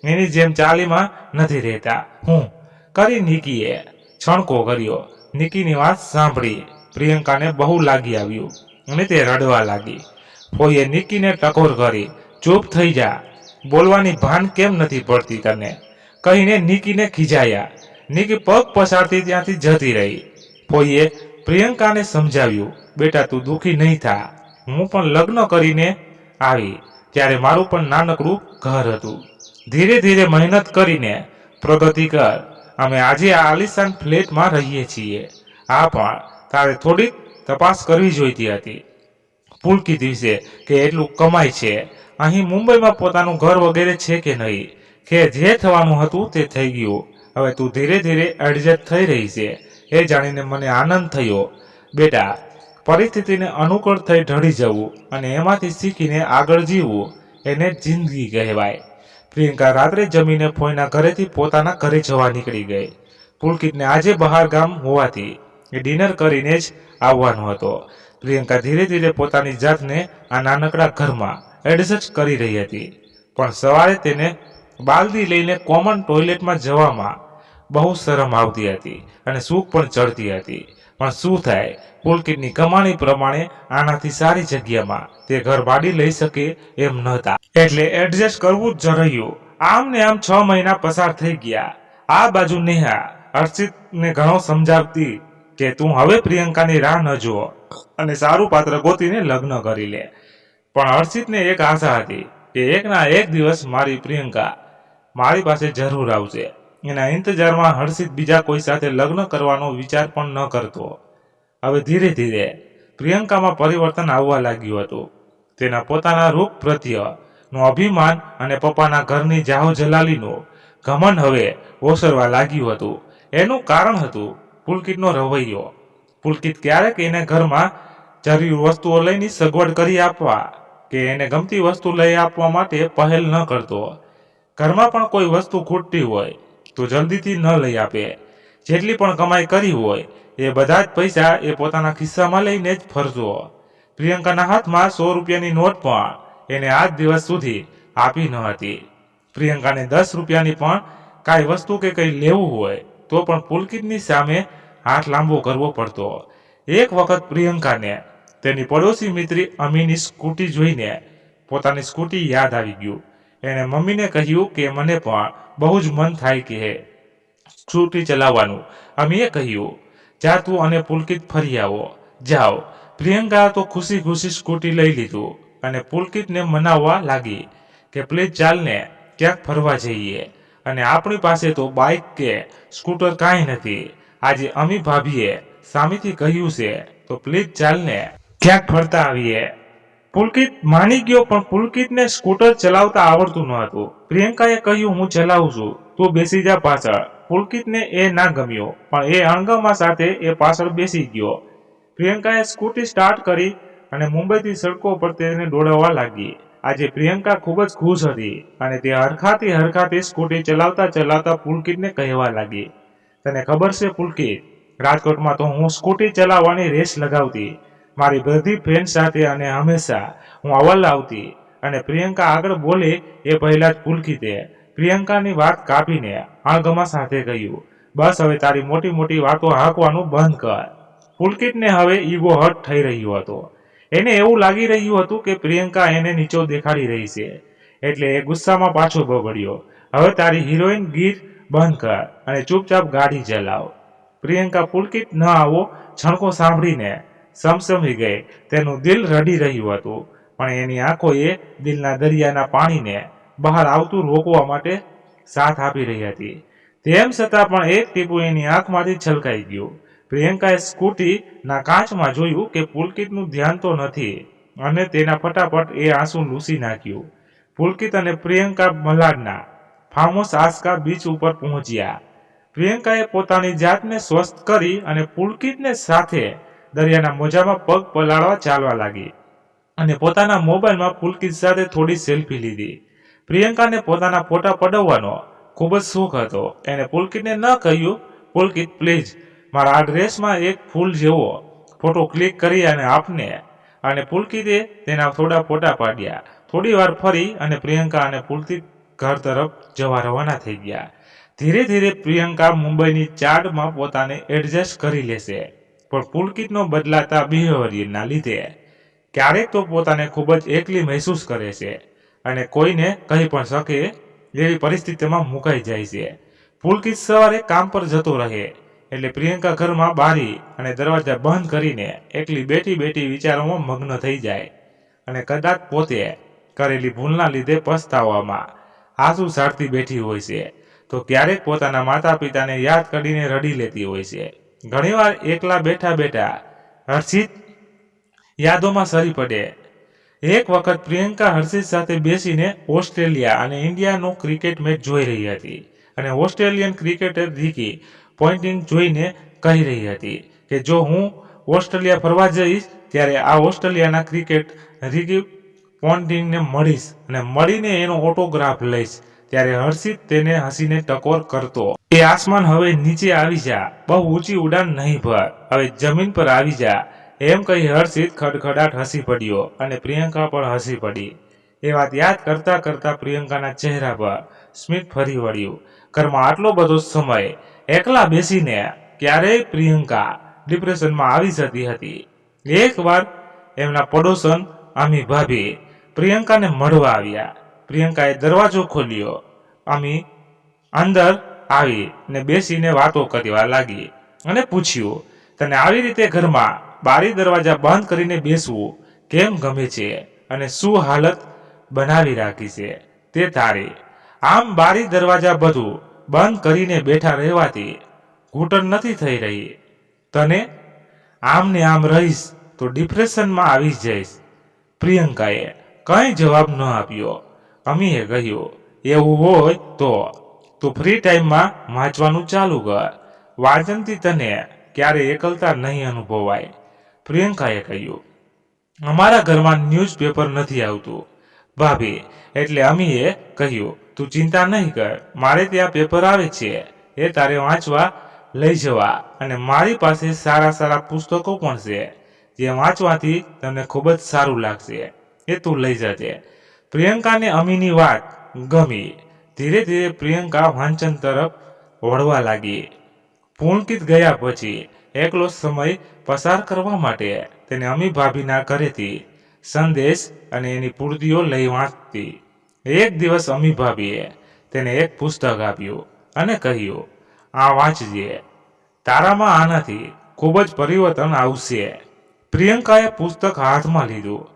એની જેમ ચાલીમાં નથી રહેતા. હું કરી નિકીએ છણકો કર્યો. નિકીની વાત સાંભળી પ્રિયંકાને બહુ લાગી આવ્યું અને તે રડવા લાગી. ફોઈએ નિકીને ટકોર કરી, ચૂપ થઈ જા, બોલવાની ભાન કેમ નથી પડતી તને? કહીને નિકીને ખીજાયા. નિકી પગ પસારતી ત્યાંથી જતી રહી. ફોઈએ પ્રિયંકાને સમજાવ્યું, બેટા તું દુઃખી નહીં થા, હું પણ લગ્ન કરીને આવી ત્યારે મારું પણ નાનકડું ઘર હતું. ધીરે ધીરે મહેનત કરીને પ્રગતિ કર. અમે આજે આ આલિશાન ફ્લેટમાં રહીએ છીએ. આ પણ તારે થોડીક તપાસ કરવી જોઈતી હતી પુલકિત વિશે, કે એટલું કમાય છે, અહીં મુંબઈમાં પોતાનું ઘર વગેરે છે કે નહીં. કે જે થવાનું હતું તે થઈ ગયું. હવે તું ધીરે ધીરે એડજસ્ટ થઈ રહી છે એ જાણીને મને આનંદ થયો. બેટા, પરિસ્થિતિને અનુકૂળ થઈ ઢળી જવું અને એમાંથી શીખીને આગળ જીવવું, એને જિંદગી કહેવાય. પ્રિયંકા રાત્રે જમીને ફોઈના ઘરેથી પોતાના ઘરે જવા નીકળી ગઈ. પુલકિતને આજે બહાર ગામ હોવાથી એ ડિનર કરીને જ આવવાનો હતો. પ્રિયંકા ધીરે ધીરે પોતાની જાતને આ નાનકડા ઘરમાં એડજસ્ટ કરી રહી હતી, પણ સવારે તેને બાલદી લઈને કોમન ટોયલેટમાં જવામાં બહુ શરમ આવતી હતી અને સૂક પણ ચડતી હતી. પણ શું થાય, પુલકિતની કમાણી પ્રમાણે આનાથી સારી જગ્યામાં તે ઘર ભાડી લઈ શકે એમ નહોતા, એટલે એડજસ્ટ કરવું જ રહ્યું. આમ ને આમ 6 મહિના પસાર થઈ ગયા. આ બાજુ નેહા હર્ષિતને ઘણો સમજાવતી કે તું હવે પ્રિયંકાની રાહ ન જુઓ અને સારું પાત્ર ગોતીને લગ્ન કરી લે. પણ હર્ષિતને એક આશા હતી કે એકના એક દિવસ મારી પ્રિયંકા મારી પાસે જરૂર આવશે. એના ઇંતજારમાં હર્ષિત બીજા કોઈ સાથે લગ્ન કરવાનો વિચાર પણ ન કરતો. હવે ધીરે ધીરે પ્રિયંકામાં પરિવર્તન આવવા લાગ્યું હતું. તેના પોતાના રૂપ પ્રત્યેનું અભિમાન અને પપ્પાના ઘરની જાહો જલાલીનું ઘમંડ હવે ઓસરવા લાગ્યું હતું. એનું કારણ હતું પુલકિતનો રવૈયો. પુલકિત ક્યારેક એને ઘરમાં જરૂરી વસ્તુઓ લઈને સગવડ કરી આપવા કે એને ગમતી વસ્તુ લઈ આપવા માટે પહેલ ન કરતો. ઘરમાં પણ કોઈ વસ્તુ ખૂટતી હોય તો જલ્દીથી ન લઈ આપે. જેટલી પણ કમાઈ કરી હોય એ બધા જ પૈસા એ પોતાના ખિસ્સામાં લઈને જ ફરતો. પ્રિયંકાના હાથમાં 100 રૂપિયાની નોટ પણ એને આજ દિવસ સુધી આપી ન હતી. પ્રિયંકાને 10 રૂપિયાની પણ કાંઈ વસ્તુ કે કંઈ લેવું હોય તો પણ પુલકિતની સામે હાથ લાંબો કરવો પડતો. એક વખત પ્રિયંકાને તેની પડોશી મિત્રી અમીની સ્કૂટી જોઈને પોતાની સ્કૂટી યાદ આવી ગયું. એણે મમ્મીને કહ્યું કે મને પણ બહુ જ મન થાય કે સ્કૂટી ચલાવવાનું. અમીએ કહ્યું, જા તું અને પુલકિત ફરી આવો. જાઓ. પ્રિયંકા તો ખુશી ખુશી સ્કૂટી લઈ લીધું અને પુલકિતને મનાવવા લાગી કે પ્લીઝ ચાલને ક્યાંક ફરવા જઈએ. અને આપણી પાસે તો બાઇક કે સ્કૂટર કાંઈ નથી. આજે અમી ભાભીએ સામેથી કહ્યું છે તો પ્લીઝ ચાલને ક્યાંક ફરતા આવીએ. પુલકિત માની ગયો, પણ પુલકિતને સ્કૂટર ચલાવતા આવડતું ન હતું. પ્રિયંકાએ કહ્યું, હું ચલાવું છું, તું બેસી જા પાછળ. પુલકિતને એ ના ગમ્યું, પણ એ અણગમા સાથે એ પાછળ બેસી ગયો. પ્રિયંકાએ સ્કૂટી સ્ટાર્ટ કરી અને મુંબઈથી સડકો પર તેને દોડાવવા લાગી. આજે પ્રિયંકા ખૂબ જ ખુશ હતી અને તે હરખાતી સ્કૂટી ચલાવતા ચલાવતા પુલકિતને કહેવા લાગી, તને ખબર છે પુલકિત, રાજકોટમાં તો હું સ્કૂટી ચલાવવાની રેસ લગાવતી મારી બધી ફ્રેન્ડ સાથે અને હંમેશા હું અવ્વલ આવતી. અને પ્રિયંકા આગળ બોલે એ પહેલા જ પુલકિતે પ્રિયંકાની વાત કાપીને અણગમા સાથે કહ્યું, બસ હવે તારી મોટી મોટી વાતો હાંકવાનું બંધ કર. પુલકિતને હવે ઈગો હર્ટ થઈ રહ્યો હતો. એને એવું લાગી રહ્યું હતું કે પ્રિયંકા એને નીચો દેખાડી રહી છે. એટલે એ ગુસ્સામાં પાછો બબડ્યો, હવે તારી હિરોઈન ગીર બંધ કર અને ચૂપચાપ ગાડી ચલાવ. પ્રિયંકા પુલકિત ન આવો છણકો સાંભળીને સમસમી ગઈ. તેનું દિલ રડી રહ્યું હતું, પણ એની આંખોએ દિલના દરિયાના પાણીને બહાર આવતું રોકવા માટે સાથ આપી રહી હતી. તેમ છતાં પણ એક ટીપું એની આંખમાંથી છલકાઈ ગયું. પ્રિયંકાએ સ્કૂટીના કાચમાં જોયું કે પુલકિતનું ધ્યાન તો નથી અને તેના ફટાફટ એ આંસુ લૂસી નાખ્યું. પુલકિત અને પ્રિયંકા મલાડના ફાર્મ હાઉસ આસ્કા બીચ ઉપર પહોંચ્યા. પ્રિયંકાએ પોતાની જાતને સ્વસ્થ કરી અને પુલકિતને સાથે દરિયાના મોજામાં પગ પલાળવા ચાલવા લાગી અને પોતાના મોબાઈલમાં પુલકિત સાથે થોડી સેલ્ફી લીધી. પ્રિયંકાને પોતાના ફોટા પડાવવાનો ખૂબ જ શોખ હતો. એને પુલકિતને ન કહ્યું, પુલકિત પ્લીઝ મારા આ ડ્રેસમાં એક ફૂલ જેવો ફોટો ક્લિક કરી અને આપને. અને પુલકિતે તેના થોડા ફોટા પાડ્યા. થોડી વાર ફરી અને પ્રિયંકા અને પુલકિત ઘર તરફ જવા રવાના થઈ ગયા. ધીરે ધીરે પ્રિયંકા મુંબઈની ચાડમાં પોતાને એડજસ્ટ કરી લેશે, પણ પુલકિતનો બદલાતા બિહેવિયરના લીધે ક્યારેક તો પોતાને ખૂબ જ એકલી મહેસૂસ કરે છે અને કોઈને કહી પણ શકે એવી પરિસ્થિતિમાં મુકાઈ જાય છે. પુલકિત સવારે કામ પર જતો રહે એટલે પ્રિયંકા ઘરમાં બારી અને દરવાજા બંધ કરીને એકલી બેઠી બેઠી વિચારોમાં મગ્ન થઈ જાય અને કદાચ પોતે કરેલી ભૂલના લીધે પછતાવામાં આંસુ સારતી બેઠી હોય છે, તો ક્યારેક પોતાના માતા પિતાને યાદ કરીને રડી લેતી હોય છે. ઘણીવાર એકલા બેઠા બેઠા હર્ષિત યાદોમાં સરી પડે. એક વખત પ્રિયંકા હર્ષિત સાથે બેસીને ઓસ્ટ્રેલિયા અને ઇન્ડિયાનો ક્રિકેટ મેચ જોઈ રહી હતી અને ઓસ્ટ્રેલિયન ક્રિકેટર રિકી પોન્ટિંગ જોઈને કહી રહી હતી કે જો હું ઓસ્ટ્રેલિયા ફરવા જઈશ ત્યારે આ ઓસ્ટ્રેલિયાના ક્રિકેટ રિકી પોન્ટિંગને મળીશ અને મળીને એનો ઓટોગ્રાફ લઈશ. ત્યારે હર્ષિત તેને હસીને ટકોર કરતો, એ આસમાન હવે નીચે આવી જા, બહુ ઊંચી ઉડાન નહીં ભર, હવે જમીન પર આવી જા. એમ કહી હર્ષિત ખડખડાટ હસી પડ્યો અને પ્રિયંકા પણ હસી પડી. એ વાત યાદ કરતા કરતા પ્રિયંકાના ચહેરા પર સ્મિત ફરી વળ્યું. ઘરમાં આટલો બધો સમય એકલા બેસીને ક્યારેય પ્રિયંકા ડિપ્રેશનમાં આવી જતી હતી. એકવાર એમના પડોશન અમી ભાભી પ્રિયંકાને મળવા આવ્યા. પ્રિયંકાએ દરવાજો ખોલ્યો. અમી અંદર આવી ને બેસીને વાતો કરવા લાગી અને પૂછ્યું, તને આવી રીતે ઘરમાં બારી દરવાજા બંધ કરીને બેસવું કેમ ગમે છે અને શું હાલત બનાવી રાખી છે તે તારી? આમ બારી દરવાજા બધું બંધ કરીને બેઠા રહેવાથી ઘૂંટણ નથી થઈ રહી તને? આમ ને આમ રહીશ તો તો ડિપ્રેશનમાં આવી જઈશ. પ્રિયંકાએ કંઈ જવાબ ન આપ્યો. અમીએ કહ્યું, એવું હોય તો ફ્રી ટાઈમમાં વાંચવાનું ચાલુ કર. વાંચનથી તને ક્યારેય એકલતા નહીં અનુભવાય. પ્રિયંકાએ કહ્યું, અમારા ઘરમાં ન્યૂઝપેપર નથી આવતું ભાભી. એટલે અમીએ કહ્યું, તું ચિંતા નહીં કર, મારે ત્યાં પેપર આવે છે, એ તારે વાંચવા લઈ જવા. અને મારી પાસે સારા સારા પુસ્તકો પણ છે, જે વાંચવાથી તમને ખૂબ જ સારું લાગશે, એ તું લઈ જજે. પ્રિયંકાને અમીની વાત ગમી. ધીરે ધીરે પ્રિયંકા વાંચન તરફ વળવા લાગી. પુલકિત ગયા પછી એકલો સમય પસાર કરવા માટે તેને અમી ભાભીના ઘરેથી સંદેશ અને એની પૂર્તિઓ લઈ વાંચતી. એક દિવસ અમી ભાભીએ તેને એક પુસ્તક આપ્યું અને કહ્યું, આ વાંચજે, તારામાં આનાથી ખૂબ જ પરિવર્તન આવશે. પ્રિયંકાએ પુસ્તક હાથમાં લીધું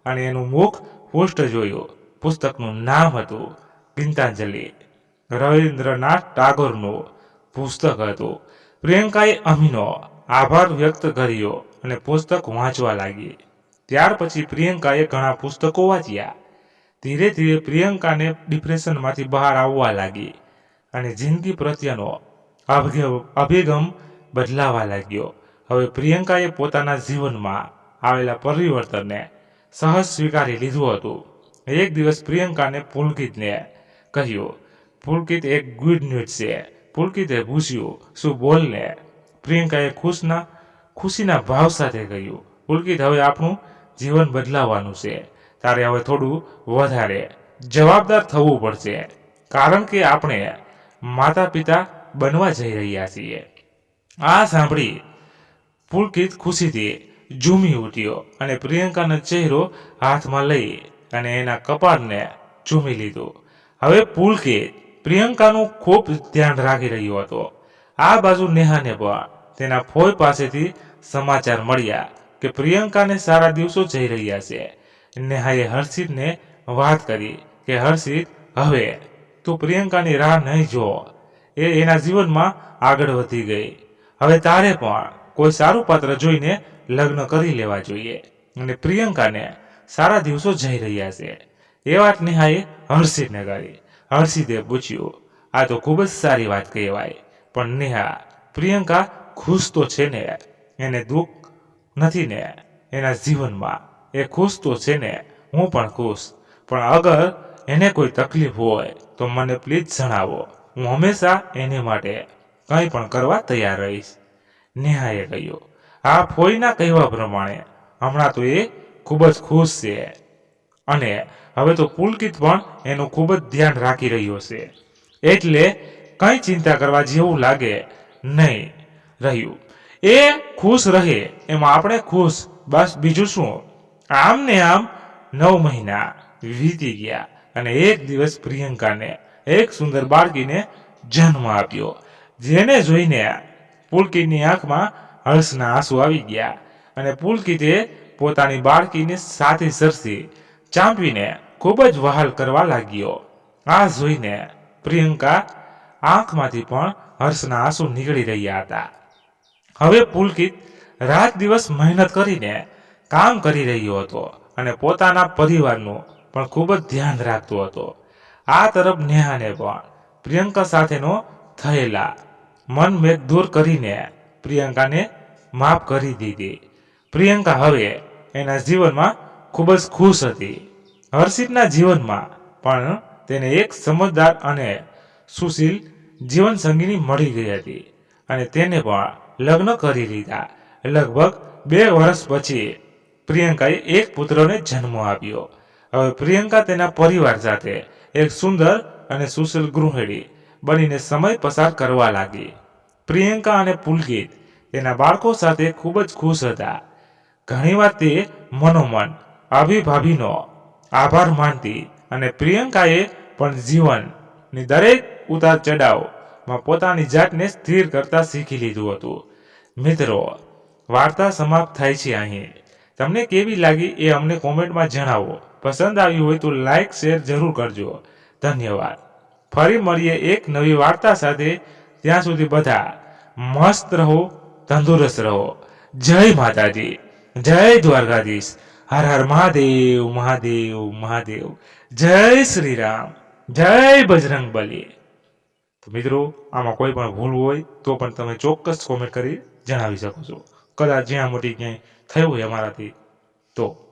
અને એનું મુખ પૃષ્ઠ જોયું. પુસ્તકનું નામ હતું ગીતાંજલિ. રવિન્દ્રનાથ ટાગોરનું પુસ્તક હતું. પ્રિયંકાએ અમીનો આભાર વ્યક્ત કર્યો અને પુસ્તક વાંચવા લાગી. ત્યાર પછી પ્રિયંકાએ ઘણા પુસ્તકો વાંચ્યા. ધીરે ધીરે પ્રિયંકાને ડિપ્રેશનમાંથી બહાર આવવા લાગી અને જિંદગી પ્રત્યેનો અભિગમ બદલાવા લાગ્યો. હવે પ્રિયંકાએ પોતાના જીવનમાં આવેલા પરિવર્તનને સહજ સ્વીકારી લીધું હતું. એક દિવસ પ્રિયંકાને પુલકિતને કહ્યું, પુલકિત, એક ગુડ ન્યૂઝ છે. પુલકિતે પૂછ્યું, શું? બોલને. પ્રિયંકાએ ખુશીના ભાવ સાથે કહ્યું, પુલકિત, હવે આપણું જીવન બદલાવાનું છે. તારે હવે થોડું વધારે જવાબદાર થવું પડશે, કારણ કે આપણે માતા પિતા બનવા જઈ રહ્યા છીએ. આ સાંભળી પુલકિત ખુશીથી ઝૂમી ઉઠ્યો અને પ્રિયંકાનો ચહેરો હાથમાં લઈ અને એના કપાળને ચૂમી લીધું. હવે પુલકિત પ્રિયંકાનું ખૂબ ધ્યાન રાખી રહ્યો હતો. આ બાજુ નેહાને પણ તેના ફોઈ પાસેથી સમાચાર મળ્યા કે પ્રિયંકાને સારા દિવસો જઈ રહ્યા છે. નેહાએ હર્ષિતને વાત કરી કે હર્ષિત, હવે તું પ્રિયંકાની રાહ નહીં જો. એ એના જીવનમાં આગળ વધી ગઈ. હવે તારે પણ કોઈ સારું પાત્ર જોઈને લગ્ન કરી લેવા જોઈએ અને પ્રિયંકાને સારા દિવસો જઈ રહ્યા છે. એ વાત નેહાએ હર્ષિતને કરી. હર્ષિતે પૂછ્યું, આ તો ખૂબ જ સારી વાત કહેવાય, પણ નેહા, પ્રિયંકા ખુશ તો છે ને? એને દુઃખ નથી ને એના જીવનમાં? એ ખુશ તો છે ને? હું પણ ખુશ, પણ અગર એને કોઈ તકલીફ હોય તો મને પ્લીઝ જણાવો. હું હંમેશા એને માટે કંઈ પણ કરવા તૈયાર રહીશ. નેહાએ કહ્યું, આ ફોઈના કહેવા પ્રમાણે હમણાં તો એ ખૂબ જ ખુશ છે અને હવે તો પુલકિત પણ એનું ખૂબ જ ધ્યાન રાખી રહ્યો છે, એટલે કંઈ ચિંતા કરવા જેવું લાગે નહીં રહ્યું. એ ખુશ રહે એમાં આપણે ખુશ, બસ, બીજું શું. આમ ને આમ 9 મહિના વીતી ગયા અને એક દિવસ પ્રિયંકાને એક સુંદર બાળકીને જન્મ આપ્યો, જેને જોઈને પુલકિતની આંખમાં હર્ષના આંસુ આવી ગયા અને પુલકિતે પોતાની બાળકીને સાથે સરસી ચાંપીને ખૂબ જ વહાલ કરવા લાગ્યો. આ જોઈને પ્રિયંકા આંખમાંથી પણ હર્ષના આંસુ નીકળી રહ્યા હતા. હવે પુલકિત રાત દિવસ મહેનત કરીને કામ કરી રહ્યો હતો અને પોતાના પરિવારનું પણ ખૂબ જ ધ્યાન રાખતો હતો. આ તરફ નેહાને પણ પ્રિયંકા સાથેનો થયેલા મનભેદ દૂર કરીને પ્રિયંકાને માફ કરી દીધી. પ્રિયંકા હવે એના જીવનમાં ખૂબ જ ખુશ હતી. હર્ષિતના જીવનમાં પણ તેને એક સમજદાર અને સુશીલ જીવનસંગીની મળી ગઈ હતી અને તેને પણ લગ્ન કરી લીધા. લગભગ 2 વર્ષ પછી પ્રિયંકાએ એક પુત્રને જન્મ આપ્યો. હવે પ્રિયંકા તેના પરિવાર સાથે એક સુંદર અને સુશીલ ગૃહિણી બનીને સમય પસાર કરવા લાગી. પ્રિયંકા અને પુલકિત તેના બાળકો સાથે ખૂબ જ ખુશ હતા. ઘણીવાર તે મનોમન ભાભીનો આભાર માનતી અને પ્રિયંકાએ પણ જીવનની દરેક ઉતાર ચઢાવમાં પોતાની જાતને સ્થિર કરતા શીખી લીધું હતું. મિત્રો, વાર્તા સમાપ્ત થાય છે અહીં. તમને કેવી લાગી એ અમને કોમેન્ટમાં જણાવો. પસંદ આવી હોય તો લાઈક શેર જરૂર કરજો. ધન્યવાદ. ફરી મળીએ એક નવી વાર્તા સાથે. ત્યાં સુધી બધા મસ્ત રહો, તંદુરસ્ત રહો. જય માતાજી. જય દ્વારકાધીશ. હર હર મહાદેવ મહાદેવ મહાદેવ. જય શ્રી રામ. જય બજરંગ બલી. તો મિત્રો આમાં કોઈ પણ ભૂલ હોય તો પણ તમે ચોક્કસ કોમેન્ટ કરી જણાવી શકો છો. કદાચ જ્યાં મોટી ક્યાંય થયું હોય અમારાથી તો